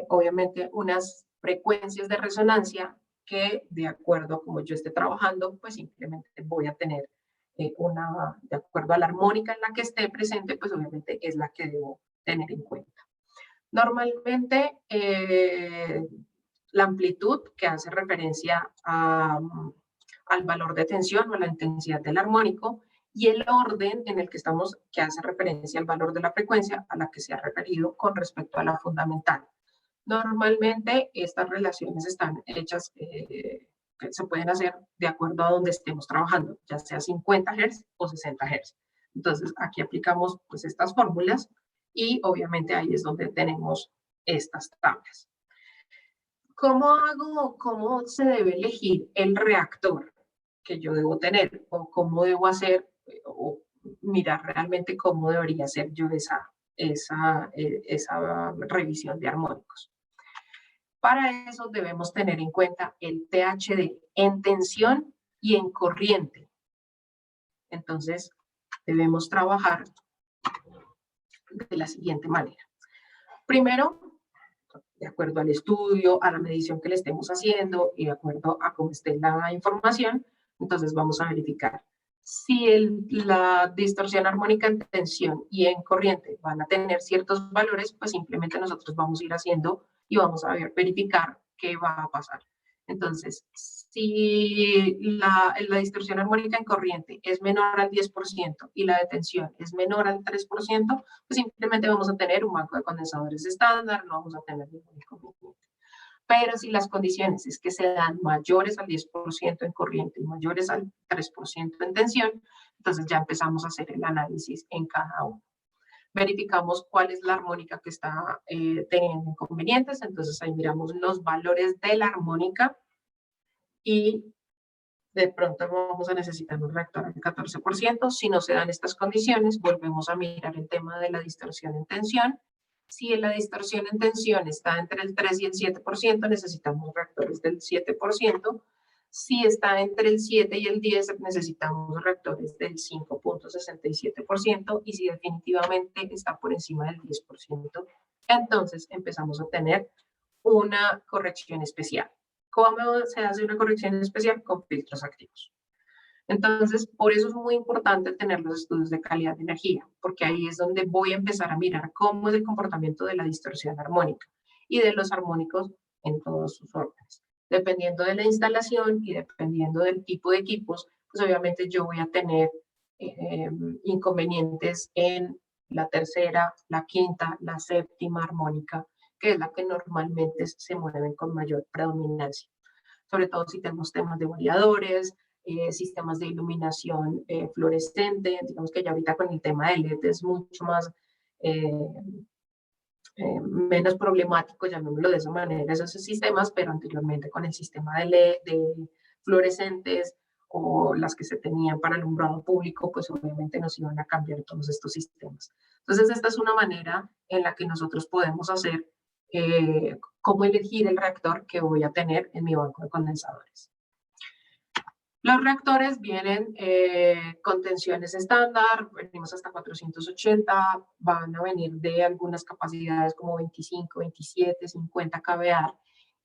obviamente, unas frecuencias de resonancia que, de acuerdo a cómo yo esté trabajando, pues simplemente voy a tener de acuerdo a la armónica en la que esté presente, pues obviamente es la que debo tener en cuenta. Normalmente, la amplitud que hace referencia al valor de tensión o a la intensidad del armónico, y el orden en el que estamos, que hace referencia al valor de la frecuencia a la que se ha referido con respecto a la fundamental. Normalmente estas relaciones están hechas, se pueden hacer de acuerdo a donde estemos trabajando, ya sea 50 Hz o 60 Hz. Entonces aquí aplicamos pues estas fórmulas y obviamente ahí es donde tenemos estas tablas. ¿Cómo se debe elegir el reactor que yo debo tener? ¿O cómo debo hacer, o mirar realmente cómo debería ser yo esa revisión de armónicos? Para eso debemos tener en cuenta el THD en tensión y en corriente. Entonces, debemos trabajar de la siguiente manera. Primero, de acuerdo al estudio, a la medición que le estemos haciendo y de acuerdo a cómo esté la información, entonces vamos a verificar si la distorsión armónica en tensión y en corriente van a tener ciertos valores, pues simplemente nosotros vamos a ir haciendo y vamos a verificar qué va a pasar. Entonces, si la distorsión armónica en corriente es menor al 10% y la de tensión es menor al 3%, pues simplemente vamos a tener un banco de condensadores estándar, no vamos a tener ningún inconveniente. Pero si las condiciones es que se dan mayores al 10% en corriente y mayores al 3% en tensión, entonces ya empezamos a hacer el análisis en cada uno. verificamos cuál es la armónica que está teniendo inconvenientes, entonces ahí miramos los valores de la armónica y de pronto vamos a necesitar un reactor al 14%. Si no se dan estas condiciones, volvemos a mirar el tema de la distorsión en tensión. Si la distorsión en tensión está entre el 3 y el 7%, necesitamos reactores del 7%. Si está entre el 7 y el 10, necesitamos reactores del 5.67%. Y si definitivamente está por encima del 10%, entonces empezamos a tener una corrección especial. ¿Cómo se hace una corrección especial? Con filtros activos. Entonces, por eso es muy importante tener los estudios de calidad de energía, porque ahí es donde voy a empezar a mirar cómo es el comportamiento de la distorsión armónica y de los armónicos en todos sus órdenes. Dependiendo de la instalación y dependiendo del tipo de equipos, pues obviamente yo voy a tener inconvenientes en la tercera, la quinta, la séptima armónica, que es la que normalmente se mueven con mayor predominancia. Sobre todo si tenemos temas de variadores, sistemas de iluminación fluorescente, digamos que ya ahorita con el tema de LED es mucho más, menos problemático, llamémoslo de esa manera, esos sistemas, pero anteriormente con el sistema de LED, de fluorescentes, o las que se tenían para alumbrado público, pues obviamente nos iban a cambiar todos estos sistemas. Entonces, esta es una manera en la que nosotros podemos hacer cómo elegir el reactor que voy a tener en mi banco de condensadores. Los reactores vienen con tensiones estándar, venimos hasta 480, van a venir de algunas capacidades como 25, 27, 50 kVA,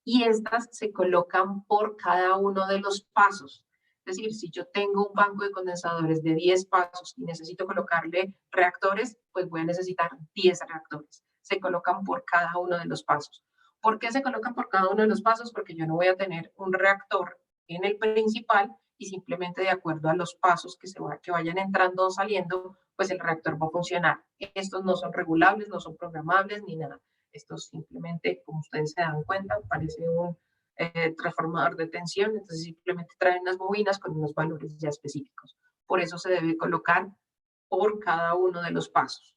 y estas se colocan por cada uno de los pasos. Es decir, si yo tengo un banco de condensadores de 10 pasos y necesito colocarle reactores, pues voy a necesitar 10 reactores. Se colocan por cada uno de los pasos. ¿Por qué se colocan por cada uno de los pasos? Porque yo no voy a tener un reactor en el principal y simplemente de acuerdo a los pasos que vayan entrando o saliendo, pues el reactor va a funcionar. Estos no son regulables, no son programables ni nada. Estos simplemente, como ustedes se dan cuenta, parece un transformador de tensión, entonces simplemente traen unas bobinas con unos valores ya específicos. Por eso se debe colocar por cada uno de los pasos.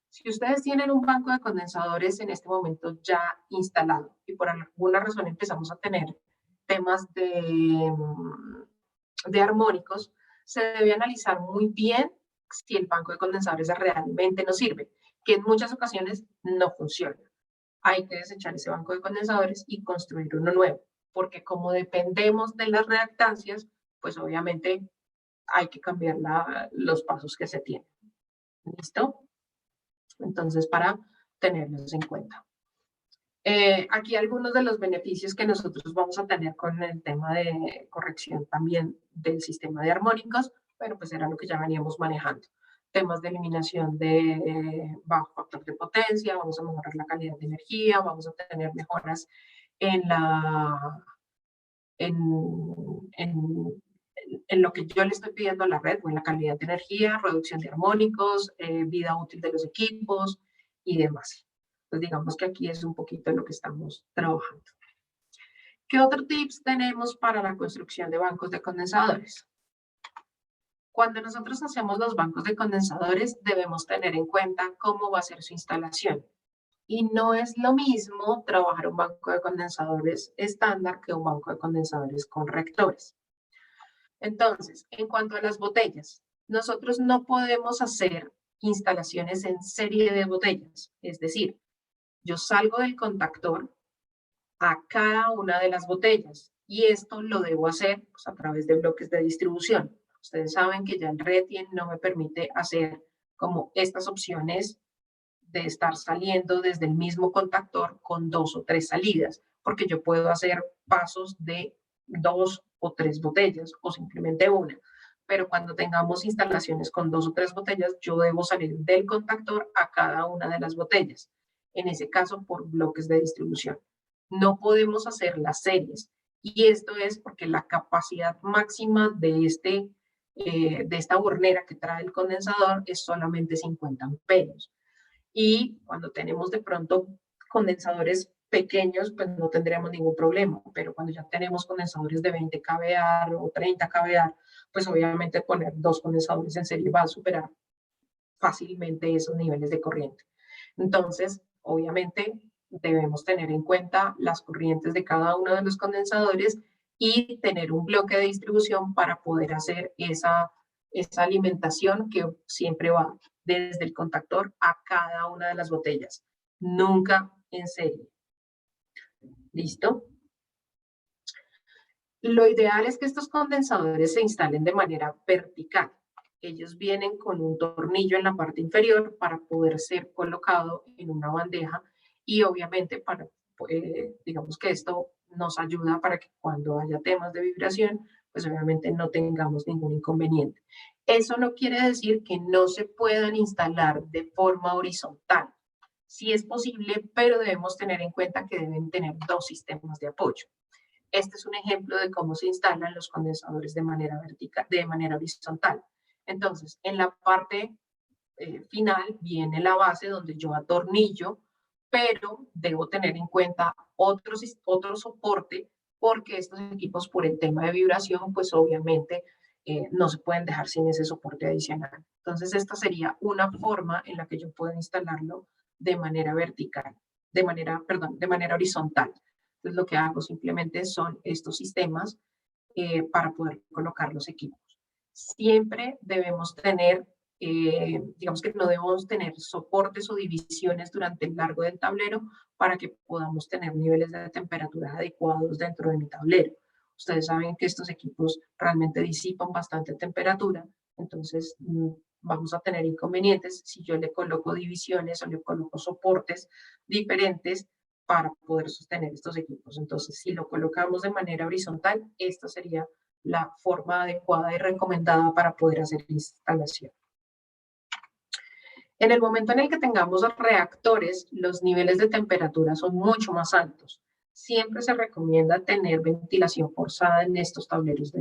Si ustedes tienen un banco de condensadores en este momento ya instalado y por alguna razón empezamos a tener temas de armónicos, se debe analizar muy bien si el banco de condensadores realmente nos sirve, que en muchas ocasiones no funciona. Hay que desechar ese banco de condensadores y construir uno nuevo, porque como dependemos de las reactancias, pues obviamente hay que cambiar los pasos que se tienen. ¿Listo? Entonces, para tenerlos en cuenta. Aquí algunos de los beneficios que nosotros vamos a tener con el tema de corrección también del sistema de armónicos, pero pues era lo que ya veníamos manejando. Temas de eliminación de bajo factor de potencia, vamos a mejorar la calidad de energía, vamos a tener mejoras en lo que yo le estoy pidiendo a la red, o en la calidad de energía, reducción de armónicos, vida útil de los equipos y demás. Entonces, digamos que aquí es un poquito lo que estamos trabajando. ¿Qué otros tips tenemos para la construcción de bancos de condensadores? Cuando nosotros hacemos los bancos de condensadores, debemos tener en cuenta cómo va a ser su instalación. Y no es lo mismo trabajar un banco de condensadores estándar que un banco de condensadores con reactores. Entonces, en cuanto a las botellas, nosotros no podemos hacer instalaciones en serie de botellas. Es decir, yo salgo del contactor a cada una de las botellas y esto lo debo hacer pues, a través de bloques de distribución. Ustedes saben que ya el RETIEN no me permite hacer como estas opciones de estar saliendo desde el mismo contactor con 2 o 3 salidas, porque yo puedo hacer pasos de 2 o 3 botellas o simplemente una. Pero cuando tengamos instalaciones con 2 o 3 botellas, yo debo salir del contactor a cada una de las botellas. En ese caso, por bloques de distribución. No podemos hacer las series. Y esto es porque la capacidad máxima de esta hornera que trae el condensador es solamente 50 amperios. Y cuando tenemos de pronto condensadores pequeños, pues no tendríamos ningún problema, pero cuando ya tenemos condensadores de 20 kVA o 30 kVA, pues obviamente poner 2 condensadores en serie va a superar fácilmente esos niveles de corriente. Entonces, obviamente, debemos tener en cuenta las corrientes de cada uno de los condensadores y tener un bloque de distribución para poder hacer esa alimentación que siempre va desde el contactor a cada una de las botellas, nunca en serie. ¿Listo? Lo ideal es que estos condensadores se instalen de manera vertical. Ellos vienen con un tornillo en la parte inferior para poder ser colocado en una bandeja y obviamente digamos que esto nos ayuda para que cuando haya temas de vibración, pues obviamente no tengamos ningún inconveniente. Eso no quiere decir que no se puedan instalar de forma horizontal. Sí es posible, pero debemos tener en cuenta que deben tener dos sistemas de apoyo. Este es un ejemplo de cómo se instalan los condensadores de manera vertical, de manera horizontal. Entonces, en la parte final viene la base donde yo atornillo, pero debo tener en cuenta otro soporte porque estos equipos por el tema de vibración, pues obviamente no se pueden dejar sin ese soporte adicional. Entonces, esta sería una forma en la que yo puedo instalarlo de manera vertical, de manera horizontal. Entonces, lo que hago simplemente son estos sistemas para poder colocar los equipos. Siempre debemos tener, digamos que no debemos tener soportes o divisiones durante el largo del tablero para que podamos tener niveles de temperatura adecuados dentro de mi tablero. Ustedes saben que estos equipos realmente disipan bastante temperatura, entonces vamos a tener inconvenientes si yo le coloco divisiones o le coloco soportes diferentes para poder sostener estos equipos. Entonces, si lo colocamos de manera horizontal, esta sería la forma adecuada y recomendada para poder hacer la instalación. En el momento en el que tengamos reactores, los niveles de temperatura son mucho más altos. Siempre se recomienda tener ventilación forzada en estos tableros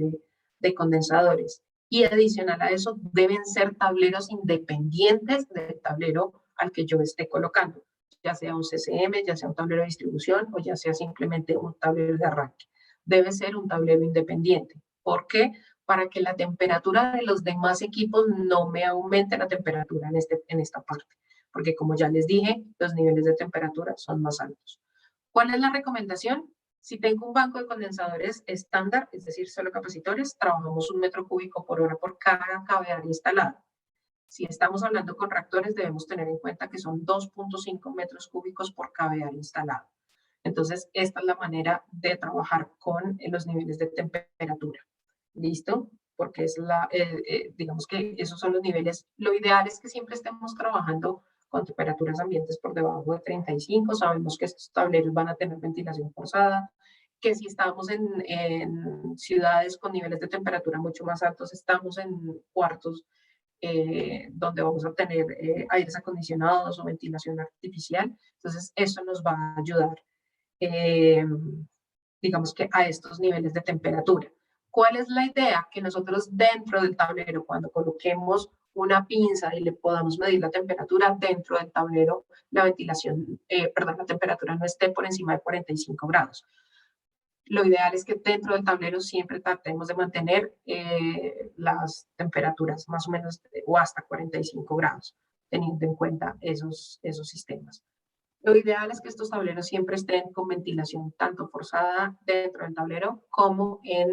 de condensadores. Y adicional a eso, deben ser tableros independientes del tablero al que yo esté colocando, ya sea un CCM, ya sea un tablero de distribución o ya sea simplemente un tablero de arranque. Debe ser un tablero independiente. ¿Por qué? Para que la temperatura de los demás equipos no me aumente la temperatura en esta parte. Porque como ya les dije, los niveles de temperatura son más altos. ¿Cuál es la recomendación? Si tengo un banco de condensadores estándar, es decir, solo capacitores, trabajamos 1 metro cúbico por hora por cada cavidad instalada. Si estamos hablando con reactores, debemos tener en cuenta que son 2.5 metros cúbicos por cavidad instalada. Entonces, esta es la manera de trabajar con los niveles de temperatura. ¿Listo? Porque es digamos que esos son los niveles. Lo ideal es que siempre estemos trabajando con temperaturas ambientes por debajo de 35. Sabemos que estos tableros van a tener ventilación forzada, que si estamos en ciudades con niveles de temperatura mucho más altos, estamos en cuartos donde vamos a tener aires acondicionados o ventilación artificial. Entonces, eso nos va a ayudar, digamos que a estos niveles de temperatura. ¿Cuál es la idea? Que nosotros dentro del tablero, cuando coloquemos una pinza y le podamos medir la temperatura dentro del tablero, la temperatura no esté por encima de 45 grados. Lo ideal es que dentro del tablero siempre tratemos de mantener las temperaturas más o menos o hasta 45 grados, teniendo en cuenta esos sistemas. Lo ideal es que estos tableros siempre estén con ventilación tanto forzada dentro del tablero como en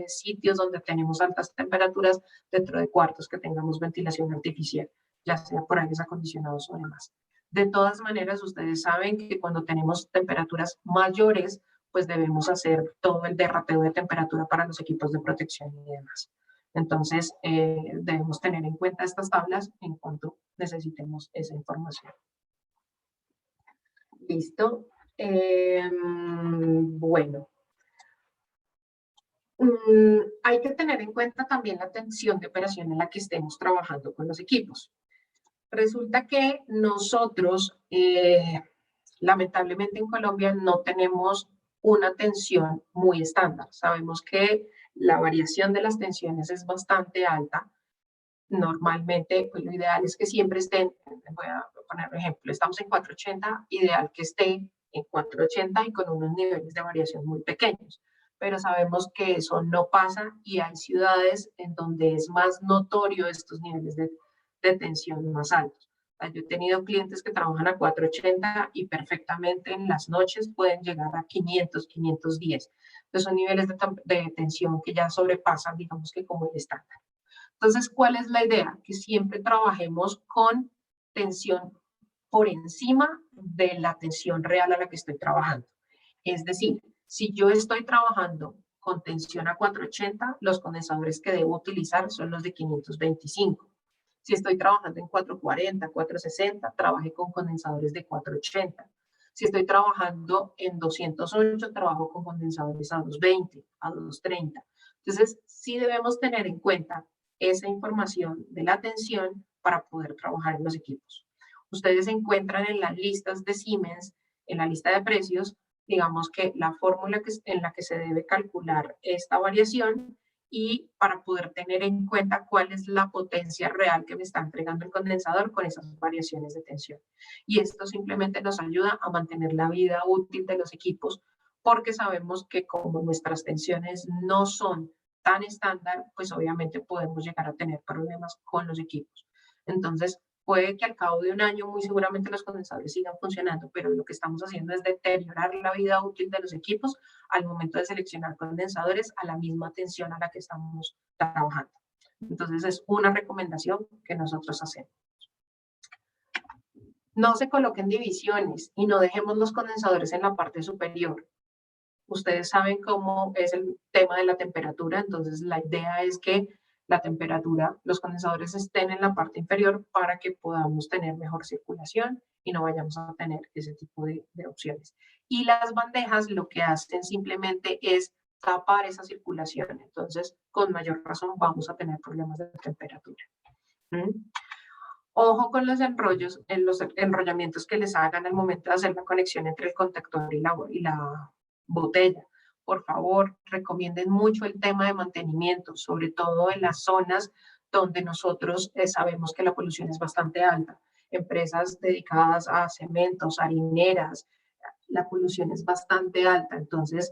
sitios donde tenemos altas temperaturas, dentro de cuartos que tengamos ventilación artificial, ya sea por aires acondicionados o demás. De todas maneras, ustedes saben que cuando tenemos temperaturas mayores, pues debemos hacer todo el derrapeo de temperatura para los equipos de protección y demás. Entonces, debemos tener en cuenta estas tablas en cuanto necesitemos esa información. Listo. Bueno. Hay que tener en cuenta también la tensión de operación en la que estemos trabajando con los equipos. Resulta que nosotros, lamentablemente en Colombia, no tenemos una tensión muy estándar. Sabemos que la variación de las tensiones es bastante alta. Normalmente, pues lo ideal es que siempre estén, voy a poner un ejemplo, estamos en 480, ideal que esté en 480 y con unos niveles de variación muy pequeños. Pero sabemos que eso no pasa y hay ciudades en donde es más notorio estos niveles de tensión más altos. Yo he tenido clientes que trabajan a 480 y perfectamente en las noches pueden llegar a 500, 510. Entonces son niveles de tensión que ya sobrepasan, digamos que como el estándar. Entonces, ¿cuál es la idea? Que siempre trabajemos con tensión por encima de la tensión real a la que estoy trabajando. Es decir, si yo estoy trabajando con tensión a 480, los condensadores que debo utilizar son los de 525. Si estoy trabajando en 440, 460, trabaje con condensadores de 480. Si estoy trabajando en 208, trabajo con condensadores a 220, a 230. Entonces, sí debemos tener en cuenta esa información de la tensión para poder trabajar en los equipos. Ustedes encuentran en las listas de Siemens, en la lista de precios, digamos que la fórmula en la que se debe calcular esta variación y para poder tener en cuenta cuál es la potencia real que me está entregando el condensador con esas variaciones de tensión. Y esto simplemente nos ayuda a mantener la vida útil de los equipos porque sabemos que como nuestras tensiones no son tan estándar, pues obviamente podemos llegar a tener problemas con los equipos. Entonces, puede que al cabo de un año muy seguramente los condensadores sigan funcionando, pero lo que estamos haciendo es deteriorar la vida útil de los equipos al momento de seleccionar condensadores a la misma tensión a la que estamos trabajando. Entonces es una recomendación que nosotros hacemos. No se coloquen divisiones y no dejemos los condensadores en la parte superior. Ustedes saben cómo es el tema de la temperatura, entonces la idea es que la temperatura, los condensadores estén en la parte inferior para que podamos tener mejor circulación y no vayamos a tener ese tipo de opciones. Y las bandejas lo que hacen simplemente es tapar esa circulación, entonces con mayor razón vamos a tener problemas de temperatura. Ojo con los enrollos, en los enrollamientos que les hagan al momento de hacer la conexión entre el contactor y la botella. Por favor, recomienden mucho el tema de mantenimiento, sobre todo en las zonas donde nosotros sabemos que la polución es bastante alta. Empresas dedicadas a cementos, harineras, la polución es bastante alta. Entonces,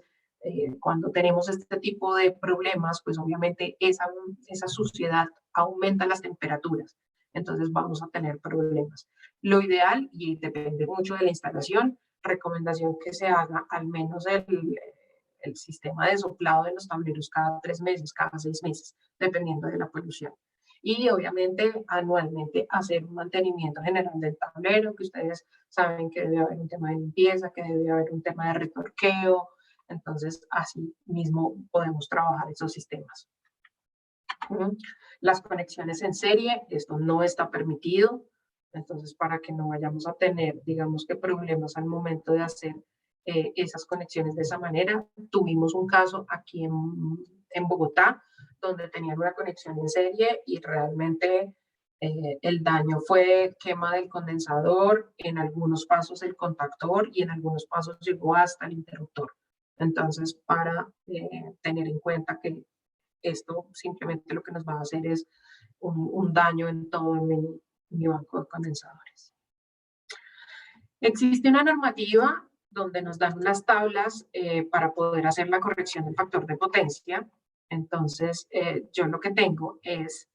cuando tenemos este tipo de problemas, pues obviamente esa suciedad aumenta las temperaturas. Entonces vamos a tener problemas. Lo ideal, y depende mucho de la instalación, recomendación que se haga al menos el sistema de soplado de los tableros cada 3 meses, cada 6 meses, dependiendo de la polución. Y obviamente anualmente hacer un mantenimiento general del tablero, que ustedes saben que debe haber un tema de limpieza, que debe haber un tema de retorqueo. Entonces así mismo podemos trabajar esos sistemas. Las conexiones en serie, esto no está permitido, entonces para que no vayamos a tener, digamos que problemas al momento de hacer esas conexiones de esa manera. Tuvimos un caso aquí en Bogotá, donde tenían una conexión en serie y realmente el daño fue quema del condensador, en algunos pasos el contactor y en algunos pasos llegó hasta el interruptor. Entonces, para tener en cuenta que esto simplemente lo que nos va a hacer es un daño en todo mi banco de condensadores. Existe una normativa donde nos dan unas tablas para poder hacer la corrección del factor de potencia. Entonces, yo lo que tengo es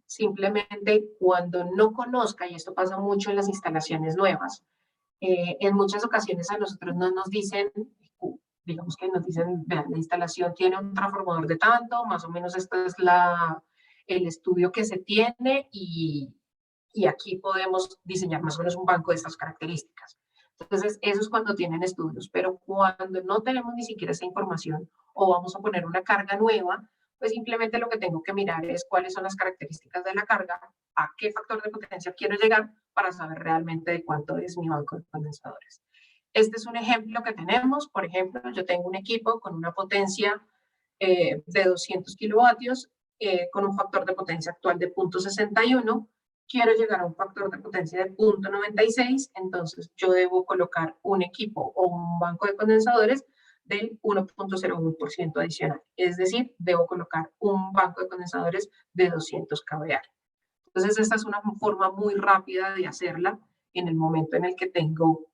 simplemente cuando no conozca, y esto pasa mucho en las instalaciones nuevas, en muchas ocasiones a nosotros no nos dicen, digamos que nos dicen, vean, la instalación tiene un transformador de tanto, más o menos este es el estudio que se tiene y aquí podemos diseñar más o menos un banco de estas características. Entonces, eso es cuando tienen estudios, pero cuando no tenemos ni siquiera esa información o vamos a poner una carga nueva, pues simplemente lo que tengo que mirar es cuáles son las características de la carga, a qué factor de potencia quiero llegar para saber realmente de cuánto es mi banco de condensadores. Este es un ejemplo que tenemos. Por ejemplo, yo tengo un equipo con una potencia de 200 kilovatios con un factor de potencia actual de 0.61. Quiero llegar a un factor de potencia de 0.96, entonces yo debo colocar un equipo o un banco de condensadores del 1.01% adicional. Es decir, debo colocar un banco de condensadores de 200 kVA. Entonces, esta es una forma muy rápida de hacerla en el momento en el que tengo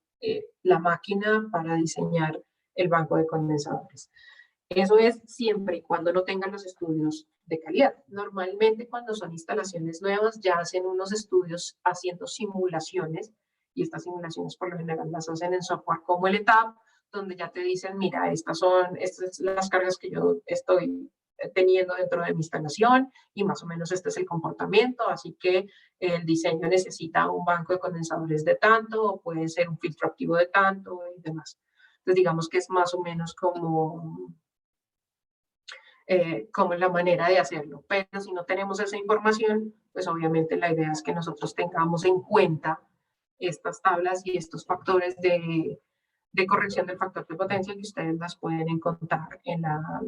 la máquina para diseñar el banco de condensadores. Eso es siempre y cuando no tengan los estudios de calidad. Normalmente cuando son instalaciones nuevas ya hacen unos estudios haciendo simulaciones, y estas simulaciones por lo general las hacen en software como el ETAP, donde ya te dicen, mira, estas son las cargas que yo estoy teniendo dentro de mi instalación y más o menos este es el comportamiento, así que el diseño necesita un banco de condensadores de tanto, o puede ser un filtro activo de tanto y demás. Entonces digamos que es más o menos como la manera de hacerlo. Pero si no tenemos esa información, pues obviamente la idea es que nosotros tengamos en cuenta estas tablas y estos factores de corrección del factor de potencia, que ustedes las pueden encontrar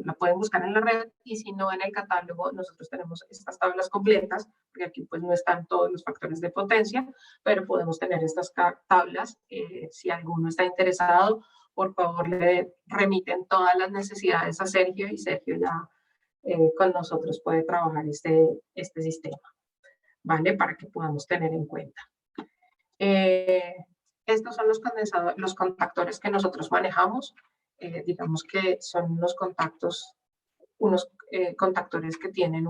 la pueden buscar en la red, y si no en el catálogo nosotros tenemos estas tablas completas, porque aquí pues no están todos los factores de potencia, pero podemos tener estas tablas. Si alguno está interesado, por favor le remiten todas las necesidades a Sergio, y Sergio ya con nosotros puede trabajar este sistema, ¿vale? Para que podamos tener en cuenta. Estos son los contactores que nosotros manejamos. Digamos que son unos contactores que tienen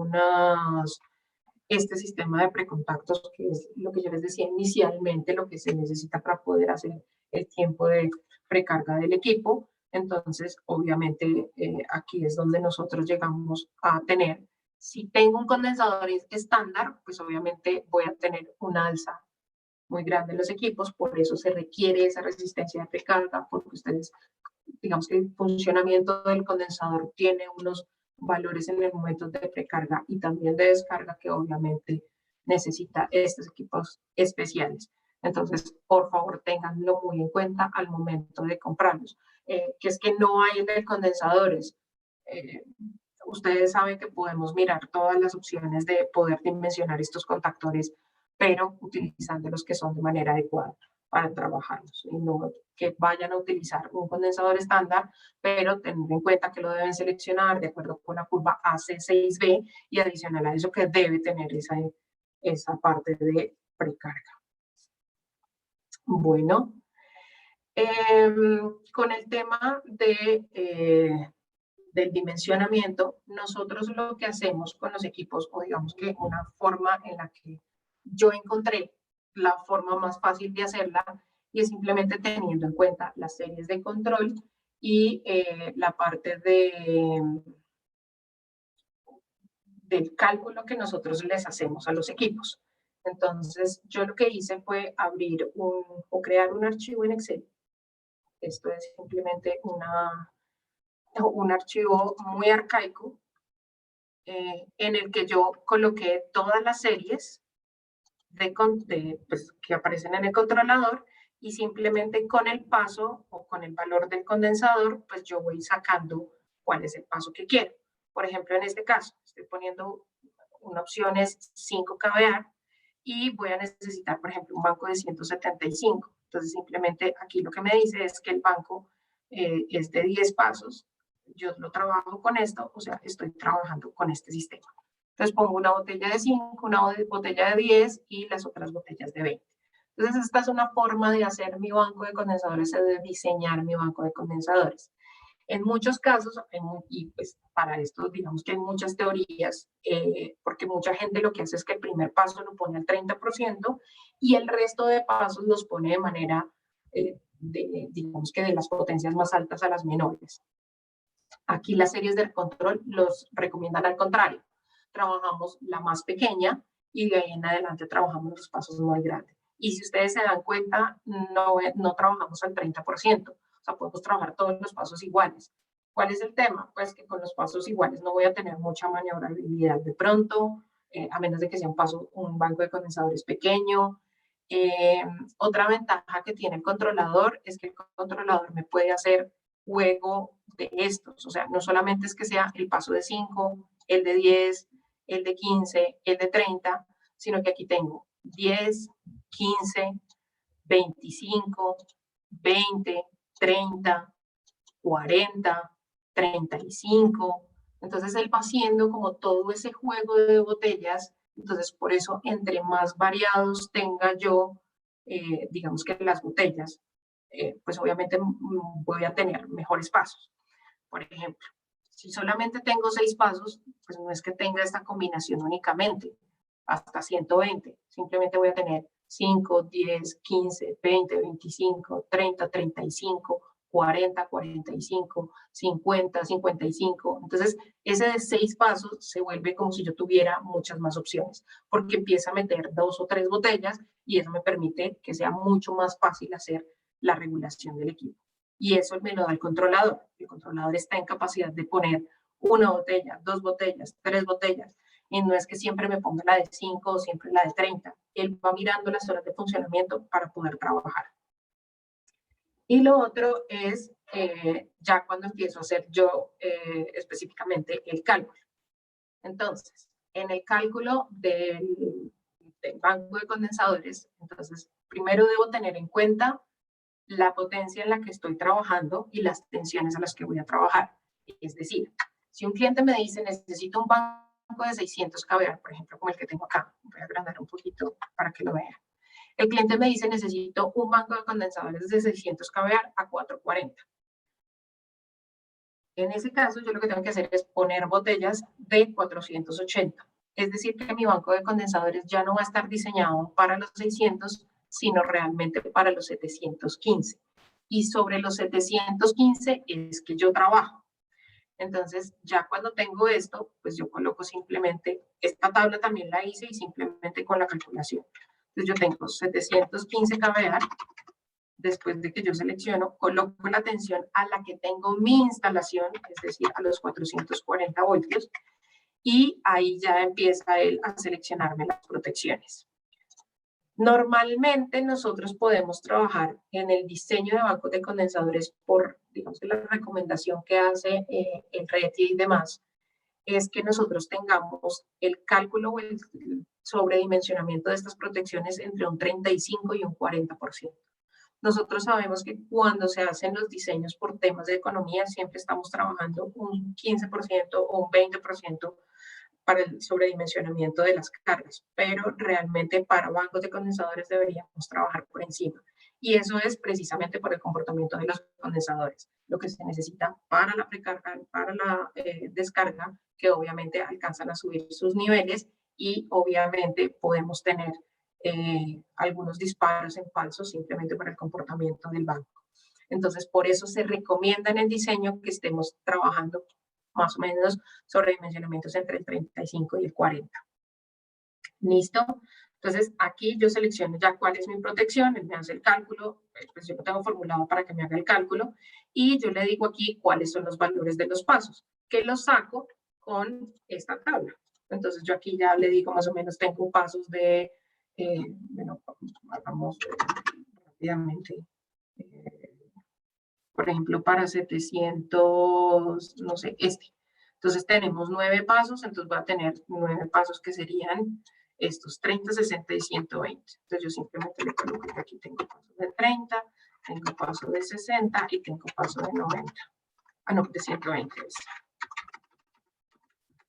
este sistema de precontactos, que es lo que yo les decía inicialmente, lo que se necesita para poder hacer el tiempo de precarga del equipo. Entonces, obviamente, aquí es donde nosotros llegamos a tener, si tengo un condensador estándar, pues obviamente voy a tener una alza muy grande en los equipos, por eso se requiere esa resistencia de precarga, porque ustedes, digamos que el funcionamiento del condensador tiene unos valores en el momento de precarga y también de descarga que obviamente necesita estos equipos especiales. Entonces, por favor, ténganlo muy en cuenta al momento de comprarlos. Que es que no hay de condensadores. Ustedes saben que podemos mirar todas las opciones de poder dimensionar estos contactores, pero utilizando los que son de manera adecuada para trabajarlos, y no que vayan a utilizar un condensador estándar, pero tener en cuenta que lo deben seleccionar de acuerdo con la curva AC6B, y adicional a eso que debe tener esa parte de precarga. Bueno, con el tema del dimensionamiento, nosotros lo que hacemos con los equipos, o digamos que una forma en la que yo encontré la forma más fácil de hacerla, y es simplemente teniendo en cuenta las series de control y la parte del cálculo que nosotros les hacemos a los equipos. Entonces, yo lo que hice fue abrir o crear un archivo en Excel. Esto es simplemente un archivo muy arcaico, en el que yo coloqué todas las series pues, que aparecen en el controlador, y simplemente con el paso o con el valor del condensador, pues yo voy sacando cuál es el paso que quiero. Por ejemplo, en este caso, estoy poniendo una opción es 5 kVA y voy a necesitar, por ejemplo, un banco de 175. Entonces, simplemente aquí lo que me dice es que el banco es de 10 pasos. Yo lo trabajo con esto, o sea, estoy trabajando con este sistema. Entonces pongo una botella de 5, una botella de 10 y las otras botellas de 20. Entonces esta es una forma de hacer mi banco de condensadores, de diseñar mi banco de condensadores. En muchos casos, y pues para esto digamos que hay muchas teorías, porque mucha gente lo que hace es que el primer paso lo pone al 30% y el resto de pasos los pone de manera, digamos que de las potencias más altas a las menores. Aquí las series del control los recomiendan al contrario. Trabajamos la más pequeña y de ahí en adelante trabajamos los pasos muy grandes. Y si ustedes se dan cuenta, no trabajamos al 30%, o sea, podemos trabajar todos los pasos iguales. ¿Cuál es el tema? Pues que con los pasos iguales no voy a tener mucha maniobrabilidad de pronto, a menos de que sea un banco de condensadores pequeño. Otra ventaja que tiene el controlador es que el controlador me puede hacer juego de estos, o sea, no solamente es que sea el paso de 5, el de 10, el de 15, el de 30, sino que aquí tengo 10, 15, 25, 20, 30, 40, 35. Entonces él va haciendo como todo ese juego de botellas. Entonces por eso entre más variados tenga yo, digamos que las botellas, pues obviamente voy a tener mejores pasos. Por ejemplo, Si solamente tengo 6 pasos, pues no es que tenga esta combinación únicamente, hasta 120. Simplemente voy a tener 5, 10, 15, 20, 25, 30, 35, 40, 45, 50, 55. Entonces, ese de 6 pasos se vuelve como si yo tuviera muchas más opciones, porque empieza a meter 2 o 3 botellas y eso me permite que sea mucho más fácil hacer la regulación del equipo. Y eso me lo da el controlador. El controlador está en capacidad de poner 1 botella, 2 botellas, 3 botellas. Y no es que siempre me ponga la de 5 o siempre la de 30. Él va mirando las horas de funcionamiento para poder trabajar. Y lo otro es ya cuando empiezo a hacer yo específicamente el cálculo. Entonces, en el cálculo del banco de condensadores, entonces, primero debo tener en cuenta la potencia en la que estoy trabajando y las tensiones a las que voy a trabajar. Es decir, si un cliente me dice, necesito un banco de 600 kVA, por ejemplo, como el que tengo acá, voy a agrandar un poquito para que lo vean. El cliente me dice, necesito un banco de condensadores de 600 kVA a 440. En ese caso, yo lo que tengo que hacer es poner botellas de 480. Es decir, que mi banco de condensadores ya no va a estar diseñado para los 600, sino realmente para los 715. Y sobre los 715 es que yo trabajo. Entonces, ya cuando tengo esto, pues yo coloco simplemente, esta tabla también la hice y simplemente con la calculación. Entonces, yo tengo 715 kVA. Después de que yo selecciono, coloco la tensión a la que tengo mi instalación, es decir, a los 440 voltios, y ahí ya empieza él a seleccionarme las protecciones. Normalmente nosotros podemos trabajar en el diseño de bancos de condensadores por, digamos, la recomendación que hace el RETI y demás, es que nosotros tengamos el cálculo o el sobredimensionamiento de estas protecciones entre un 35 y un 40%. Nosotros sabemos que cuando se hacen los diseños por temas de economía, siempre estamos trabajando un 15% o un 20% para el sobredimensionamiento de las cargas, pero realmente para bancos de condensadores deberíamos trabajar por encima. Y eso es precisamente por el comportamiento de los condensadores, lo que se necesita para la precarga, para la descarga, que obviamente alcanzan a subir sus niveles y obviamente podemos tener algunos disparos en falso simplemente por el comportamiento del banco. Entonces, por eso se recomienda en el diseño que estemos trabajando más o menos sobre dimensionamientos entre el 35 y el 40. ¿Listo? Entonces, aquí yo selecciono ya cuál es mi protección, él me hace el cálculo, pues yo lo tengo formulado para que me haga el cálculo, y yo le digo aquí cuáles son los valores de los pasos, que los saco con esta tabla. Entonces, yo aquí ya le digo más o menos, tengo pasos de, bueno, hagamos rápidamente, por ejemplo, para 700, no sé, este. Entonces tenemos 9 pasos, entonces va a tener 9 pasos que serían estos 30, 60 y 120. Entonces yo simplemente le coloco que aquí tengo pasos de 30, tengo paso de 60 y tengo paso de 90. Ah, no, de 120 es.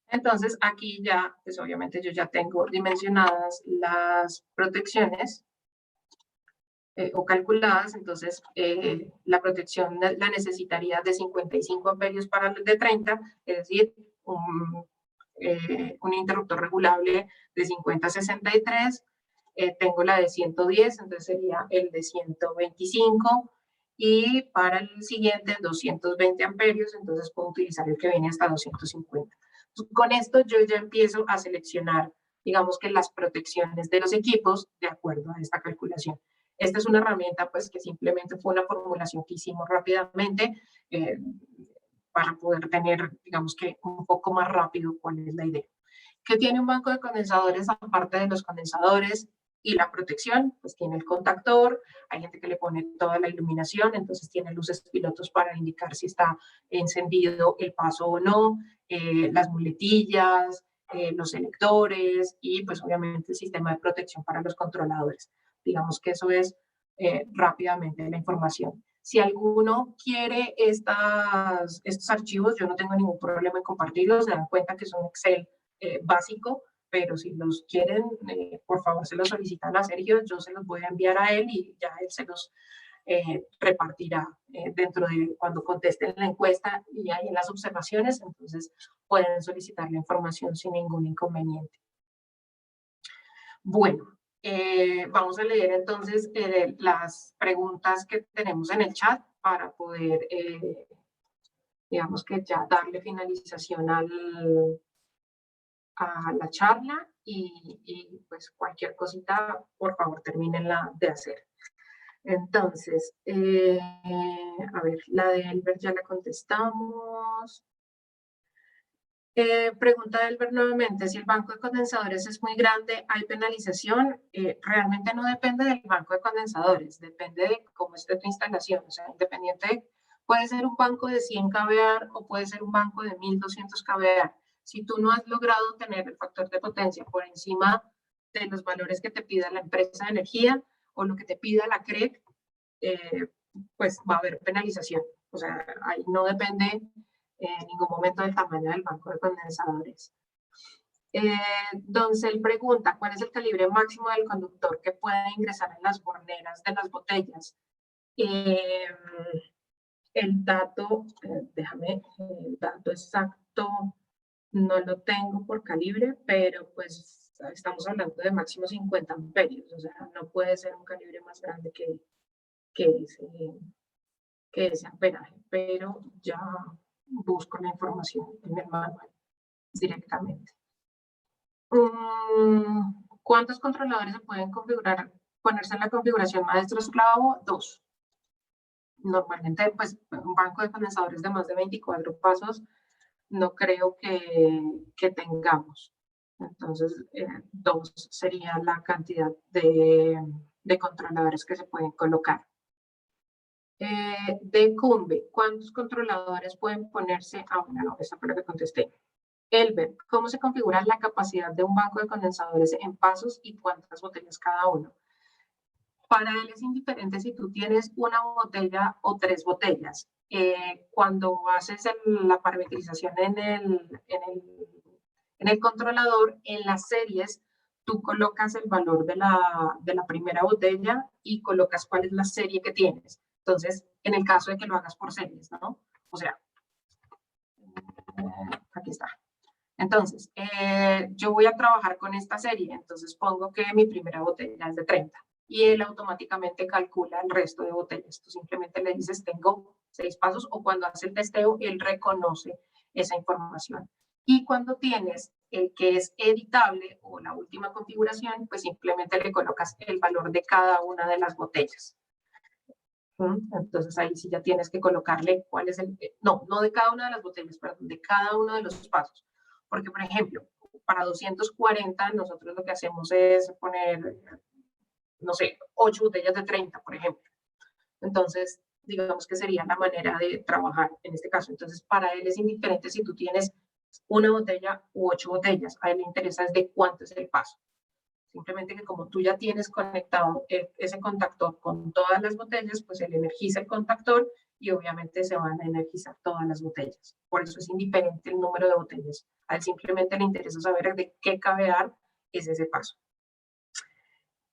Entonces aquí ya, pues obviamente yo ya tengo dimensionadas las protecciones o calculadas, entonces la protección la necesitaría de 55 amperios para los de 30, es decir, un interruptor regulable de 50 a 63, tengo la de 110, entonces sería el de 125, y para el siguiente 220 amperios, entonces puedo utilizar el que viene hasta 250. Entonces, con esto yo ya empiezo a seleccionar, digamos que las protecciones de los equipos de acuerdo a esta calculación. Esta es una herramienta pues que simplemente fue una formulación que hicimos rápidamente para poder tener, digamos que un poco más rápido cuál es la idea. ¿Qué tiene un banco de condensadores aparte de los condensadores y la protección? Pues tiene el contactor, hay gente que le pone toda la iluminación, entonces tiene luces pilotos para indicar si está encendido el paso o no, las muletillas, los selectores y pues obviamente el sistema de protección para los controladores. Digamos que eso es rápidamente la información. Si alguno quiere estos archivos, yo no tengo ningún problema en compartirlos, se dan cuenta que es un Excel básico, pero si los quieren, por favor se los solicitan a Sergio, yo se los voy a enviar a él y ya él se los repartirá dentro de cuando contesten la encuesta y ahí en las observaciones, entonces pueden solicitar la información sin ningún inconveniente. Bueno, vamos a leer entonces las preguntas que tenemos en el chat para poder, digamos que ya darle finalización a la charla y pues cualquier cosita, por favor, termínenla de hacer. Entonces, a ver, la de Elber ya la contestamos. Pregunta Elber nuevamente, si el banco de condensadores es muy grande, ¿hay penalización? Realmente no depende del banco de condensadores, depende de cómo esté tu instalación. O sea, independiente, puede ser un banco de 100 kVA o puede ser un banco de 1200 kVA. Si tú no has logrado tener el factor de potencia por encima de los valores que te pida la empresa de energía o lo que te pida la CREC, pues va a haber penalización. O sea, ahí no depende en ningún momento del tamaño del banco de condensadores. Don Cel pregunta, ¿cuál es el calibre máximo del conductor que puede ingresar en las borneras de las botellas? El dato, el dato exacto no lo tengo por calibre, pero pues estamos hablando de máximo 50 amperios, o sea, no puede ser un calibre más grande que ese amperaje, pero ya busco la información en el manual directamente. ¿Cuántos controladores se pueden configurar, ponerse en la configuración maestro-esclavo? 2. Normalmente, pues, un banco de condensadores de más de 24 pasos no creo que tengamos. Entonces, 2 sería la cantidad de controladores que se pueden colocar. De Cumbe, ¿cuántos controladores pueden ponerse? Bueno, no, esa fue la que contesté. Elber, ¿cómo se configura la capacidad de un banco de condensadores en pasos y cuántas botellas cada uno? Para él es indiferente si tú tienes una botella o 3 botellas. Cuando haces la parametrización en el controlador, en las series, tú colocas el valor de la primera botella y colocas cuál es la serie que tienes. Entonces, en el caso de que lo hagas por series, ¿no? O sea, aquí está. Entonces, yo voy a trabajar con esta serie, entonces pongo que mi primera botella es de 30 y él automáticamente calcula el resto de botellas. Tú simplemente le dices, tengo 6 pasos, o cuando hace el testeo, él reconoce esa información. Y cuando tienes el que es editable o la última configuración, pues simplemente le colocas el valor de cada una de las botellas. Entonces ahí sí ya tienes que colocarle cuál es no de cada una de las botellas, perdón, de cada uno de los pasos. Porque, por ejemplo, para 240 nosotros lo que hacemos es poner, no sé, 8 botellas de 30, por ejemplo. Entonces, digamos que sería la manera de trabajar en este caso. Entonces, para él es indiferente si tú tienes una botella u 8 botellas. A él le interesa es de cuánto es el paso. Simplemente que como tú ya tienes conectado ese contactor con todas las botellas, pues él energiza el contactor y obviamente se van a energizar todas las botellas. Por eso es indiferente el número de botellas. A él simplemente le interesa saber de qué kVA es ese paso.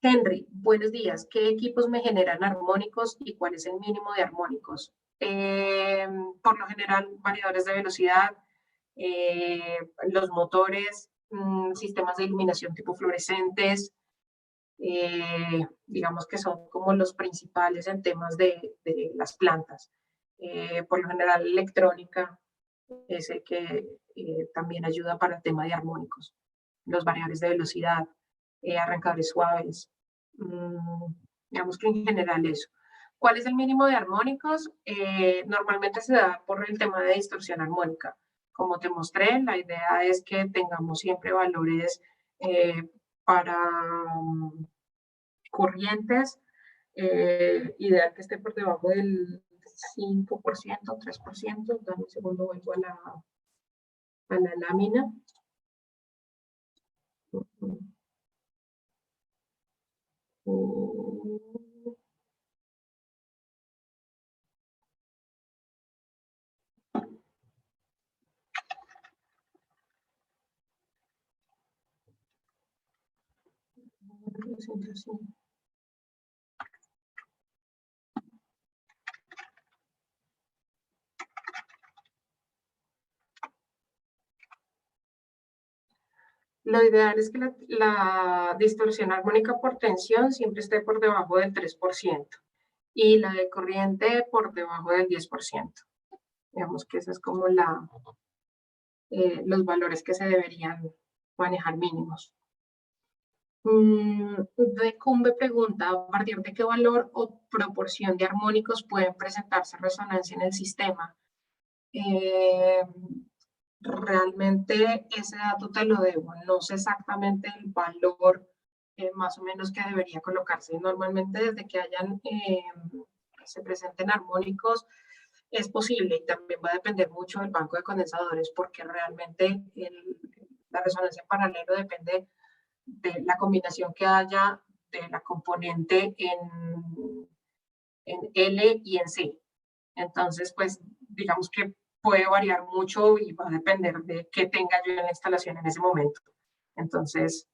Henry, buenos días. ¿Qué equipos me generan armónicos y cuál es el mínimo de armónicos? Por lo general, variadores de velocidad, los motores, sistemas de iluminación tipo fluorescentes, digamos que son como los principales en temas de las plantas. Por lo general, electrónica es el que también ayuda para el tema de armónicos. Los variadores de velocidad, arrancadores suaves, digamos que en general eso. ¿Cuál es el mínimo de armónicos? Normalmente se da por el tema de distorsión armónica. Como te mostré, la idea es que tengamos siempre valores para corrientes, ideal que esté por debajo del 5%, 3%. Dame un segundo, vuelvo a la lámina. Lo ideal es que la distorsión armónica por tensión siempre esté por debajo del 3% y la de corriente por debajo del 10%. Digamos que eso es como los valores que se deberían manejar mínimos. Decumbe pregunta, ¿a partir de qué valor o proporción de armónicos pueden presentarse resonancia en el sistema? Realmente ese dato te lo debo, no sé exactamente el valor más o menos que debería colocarse. Normalmente desde que se presenten armónicos es posible y también va a depender mucho del banco de condensadores porque realmente la resonancia en paralelo depende de la combinación que haya de la componente en L y en C. Entonces, pues, digamos que puede variar mucho y va a depender de qué tenga yo en la instalación en ese momento. Entonces,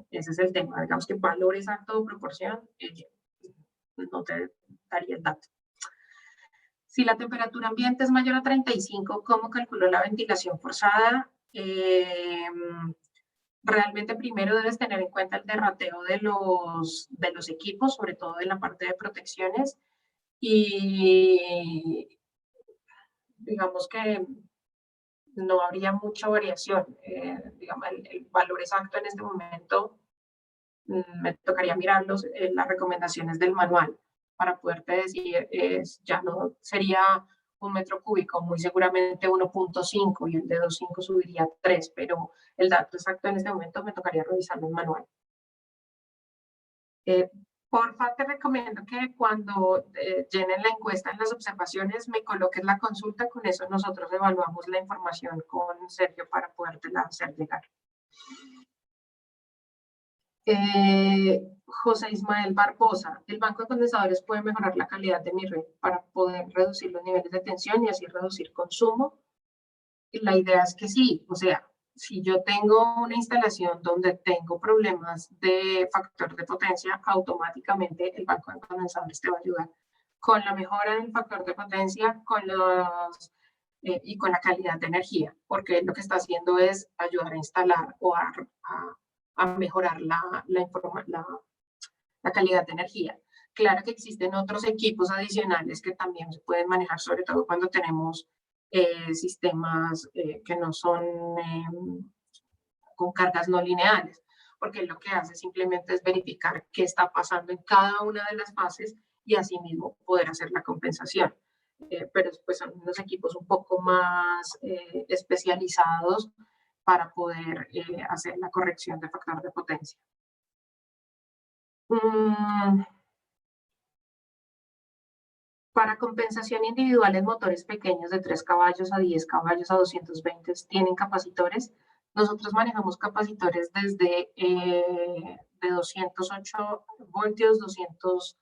ese es el tema. Digamos que valor exacto o proporción, no te daría el dato. Si la temperatura ambiente es mayor a 35, ¿cómo calculo la ventilación forzada? Realmente primero debes tener en cuenta el derrateo de los equipos, sobre todo en la parte de protecciones, y digamos que no habría mucha variación. Digamos, el valor exacto en este momento me tocaría mirar las recomendaciones del manual para poderte decir, ya no sería 1 metro cúbico, muy seguramente 1.5 y el de 2.5 subiría a 3, pero el dato exacto en este momento me tocaría revisarlo en manual. Porfa, te recomiendo que cuando llenen la encuesta en las observaciones me coloques la consulta, con eso nosotros evaluamos la información con Sergio para podértela hacer llegar. José Ismael Barbosa, el banco de condensadores puede mejorar la calidad de mi red para poder reducir los niveles de tensión y así reducir consumo. Y la idea es que sí, o sea, si yo tengo una instalación donde tengo problemas de factor de potencia, automáticamente el banco de condensadores te va a ayudar con la mejora del factor de potencia y con la calidad de energía, porque lo que está haciendo es ayudar a instalar o a mejorar la calidad de energía. Claro que existen otros equipos adicionales que también se pueden manejar, sobre todo cuando tenemos sistemas que no son con cargas no lineales, porque lo que hace simplemente es verificar qué está pasando en cada una de las fases y asimismo poder hacer la compensación. Pero pues son unos equipos un poco más especializados para poder hacer la corrección de factor de potencia. Para compensación individual en motores pequeños de 3 caballos a 10 caballos a 220 tienen capacitores. Nosotros manejamos capacitores desde de 208 voltios, 200.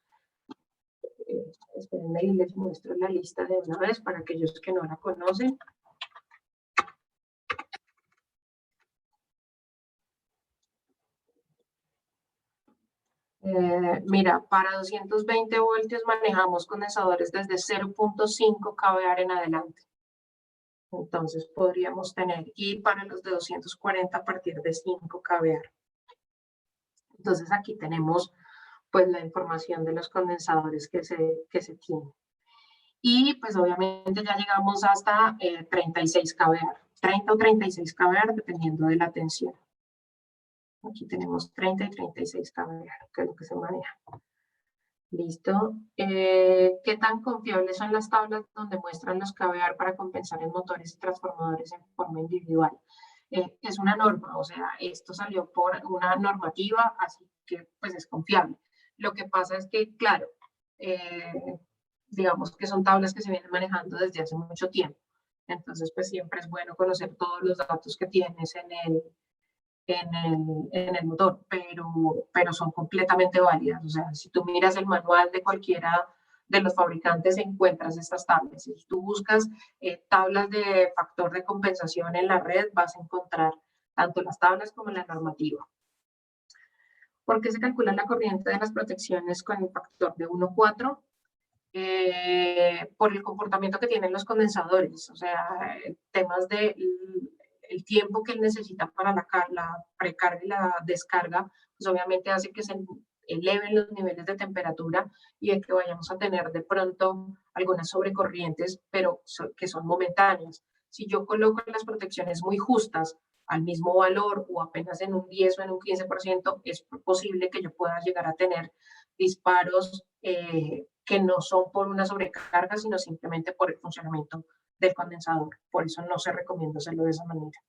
Espérenme y les muestro la lista de una vez para aquellos que no la conocen. Mira, para 220 voltios manejamos condensadores desde 0.5 kVAR en adelante. Entonces podríamos tener, y para los de 240 a partir de 5 kVAR. Entonces aquí tenemos pues la información de los condensadores que se tienen. Y pues obviamente ya llegamos hasta 36 kVAR, 30 o 36 kVAR dependiendo de la tensión. Aquí tenemos 30 y 36 kVAR, que es lo que se maneja. Listo. ¿Qué tan confiables son las tablas donde muestran los kVAR para compensar en motores y transformadores en forma individual? Es una norma, o sea, esto salió por una normativa, así que pues es confiable. Lo que pasa es que, claro, digamos que son tablas que se vienen manejando desde hace mucho tiempo. Entonces, pues siempre es bueno conocer todos los datos que tienes en el motor, pero son completamente válidas. O sea, si tú miras el manual de cualquiera de los fabricantes, encuentras estas tablas. Si tú buscas tablas de factor de compensación en la red, vas a encontrar tanto las tablas como la normativa. ¿Por qué se calcula la corriente de las protecciones con el factor de 1,4? Por el comportamiento que tienen los condensadores, o sea, temas de el tiempo que él necesita para la precarga y la descarga, pues obviamente hace que se eleven los niveles de temperatura y de que vayamos a tener de pronto algunas sobrecorrientes, pero que son momentáneas. Si yo coloco las protecciones muy justas al mismo valor o apenas en un 10 o en un 15%, es posible que yo pueda llegar a tener disparos que no son por una sobrecarga, sino simplemente por el funcionamiento del condensador. Por eso no se recomienda hacerlo de esa manera.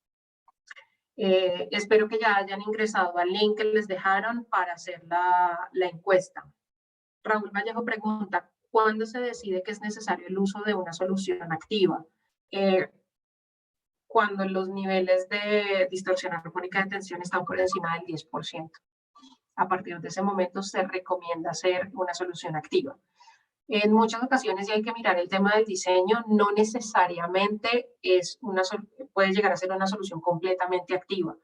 Espero que ya hayan ingresado al link que les dejaron para hacer la encuesta. Raúl Vallejo pregunta, ¿cuándo se decide que es necesario el uso de una solución activa? Cuando los niveles de distorsión armónica de tensión están por encima del 10%. A partir de ese momento se recomienda hacer una solución activa. En muchas ocasiones, y hay que mirar el tema del diseño, no necesariamente puede llegar a ser una solución completamente activa.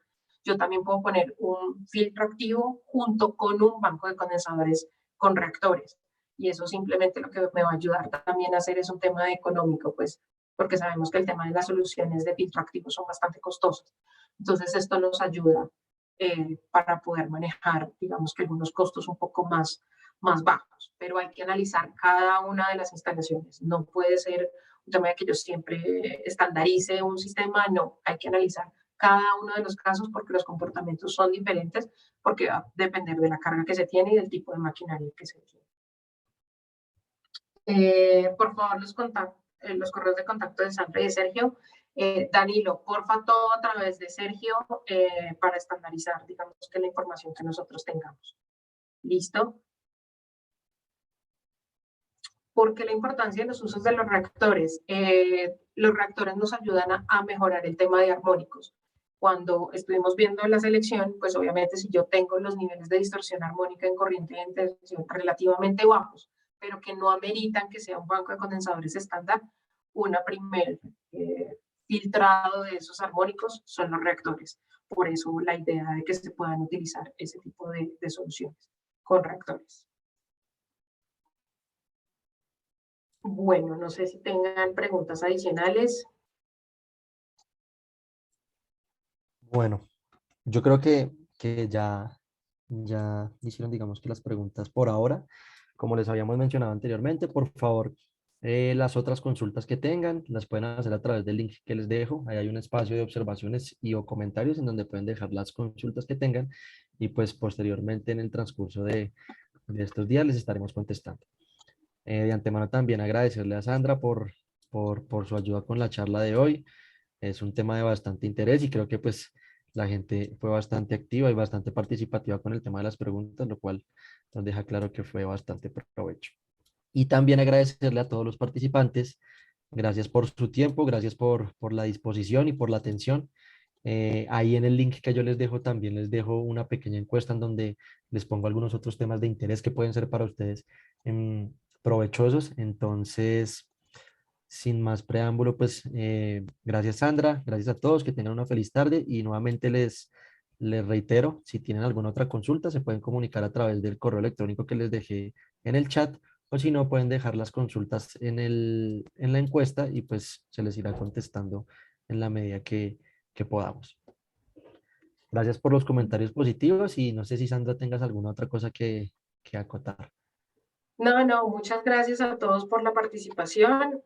Yo también puedo poner un filtro activo junto con un banco de condensadores con reactores. Y eso simplemente lo que me va a ayudar también a hacer es un tema económico, pues, porque sabemos que el tema de las soluciones de filtro activo son bastante costosas. Entonces, esto nos ayuda para poder manejar, digamos que algunos costos un poco más bajos, pero hay que analizar cada una de las instalaciones. No puede ser un tema de que yo siempre estandarice un sistema, no, hay que analizar cada uno de los casos porque los comportamientos son diferentes, porque va a depender de la carga que se tiene y del tipo de maquinaria que se tiene. Por favor, los correos de contacto de Sandra y de Sergio. Danilo, porfa, todo a través de Sergio para estandarizar, digamos, que la información que nosotros tengamos. ¿Listo? Porque la importancia de los usos de los reactores. Los reactores nos ayudan a mejorar el tema de armónicos. Cuando estuvimos viendo la selección, pues obviamente si yo tengo los niveles de distorsión armónica en corriente de tensión relativamente bajos, pero que no ameritan que sea un banco de condensadores estándar, una primer filtrado de esos armónicos son los reactores. Por eso la idea de que se puedan utilizar ese tipo de soluciones con reactores. Bueno, no sé si tengan preguntas adicionales. Bueno, yo creo que ya hicieron, digamos que las preguntas por ahora. Como les habíamos mencionado anteriormente, por favor, las otras consultas que tengan, las pueden hacer a través del link que les dejo. Ahí hay un espacio de observaciones y o comentarios en donde pueden dejar las consultas que tengan y pues posteriormente en el transcurso de estos días les estaremos contestando. De antemano también agradecerle a Sandra por su ayuda con la charla de hoy. Es un tema de bastante interés y creo que pues la gente fue bastante activa y bastante participativa con el tema de las preguntas, lo cual nos deja claro que fue bastante provecho. Y también agradecerle a todos los participantes. Gracias por su tiempo, gracias por la disposición y por la atención. Ahí en el link que yo les dejo también les dejo una pequeña encuesta en donde les pongo algunos otros temas de interés que pueden ser para ustedes provechosos. Entonces, sin más preámbulo, pues gracias Sandra, gracias a todos, que tengan una feliz tarde y nuevamente les reitero, si tienen alguna otra consulta, se pueden comunicar a través del correo electrónico que les dejé en el chat o si no, pueden dejar las consultas en la encuesta y pues se les irá contestando en la medida que podamos. Gracias por los comentarios positivos y no sé si Sandra tengas alguna otra cosa que acotar. No, muchas gracias a todos por la participación.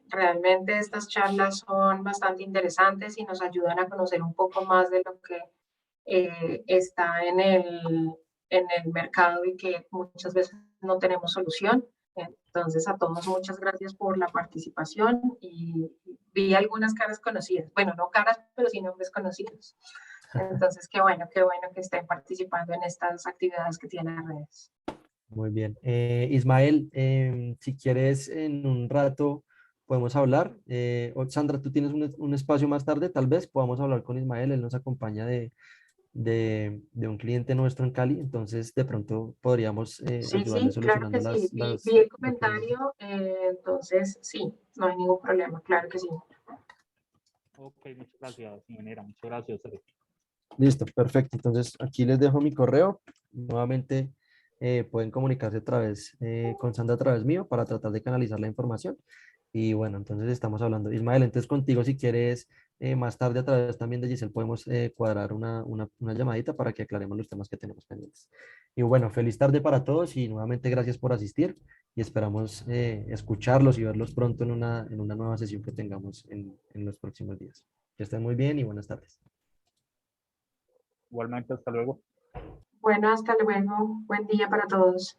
Realmente estas charlas son bastante interesantes y nos ayudan a conocer un poco más de lo que está en el mercado y que muchas veces no tenemos solución. Entonces, a todos muchas gracias por la participación y vi algunas caras conocidas. Bueno, no caras, pero sí nombres conocidos. Entonces, qué bueno que estén participando en estas actividades que tienen redes. Muy bien. Ismael, si quieres en un rato podemos hablar. Sandra, tú tienes un espacio más tarde, tal vez podamos hablar con Ismael, él nos acompaña de un cliente nuestro en Cali, entonces de pronto podríamos ayudarle Sí, claro solucionando que sí. las Vi el lo que... comentario, entonces sí, no hay ningún problema, claro que sí. Ok, muchas gracias, ingeniera. Muchas gracias. Listo, perfecto. Entonces aquí les dejo mi correo. Nuevamente pueden comunicarse a través con Sandra a través mío para tratar de canalizar la información. Y bueno, entonces estamos hablando. Ismael, entonces contigo si quieres, más tarde a través también de Giselle podemos cuadrar una llamadita para que aclaremos los temas que tenemos pendientes. Y bueno, feliz tarde para todos y nuevamente gracias por asistir y esperamos escucharlos y verlos pronto en una nueva sesión que tengamos en los próximos días. Que estén muy bien y buenas tardes. Igualmente, hasta luego. Bueno, hasta luego. Buen día para todos.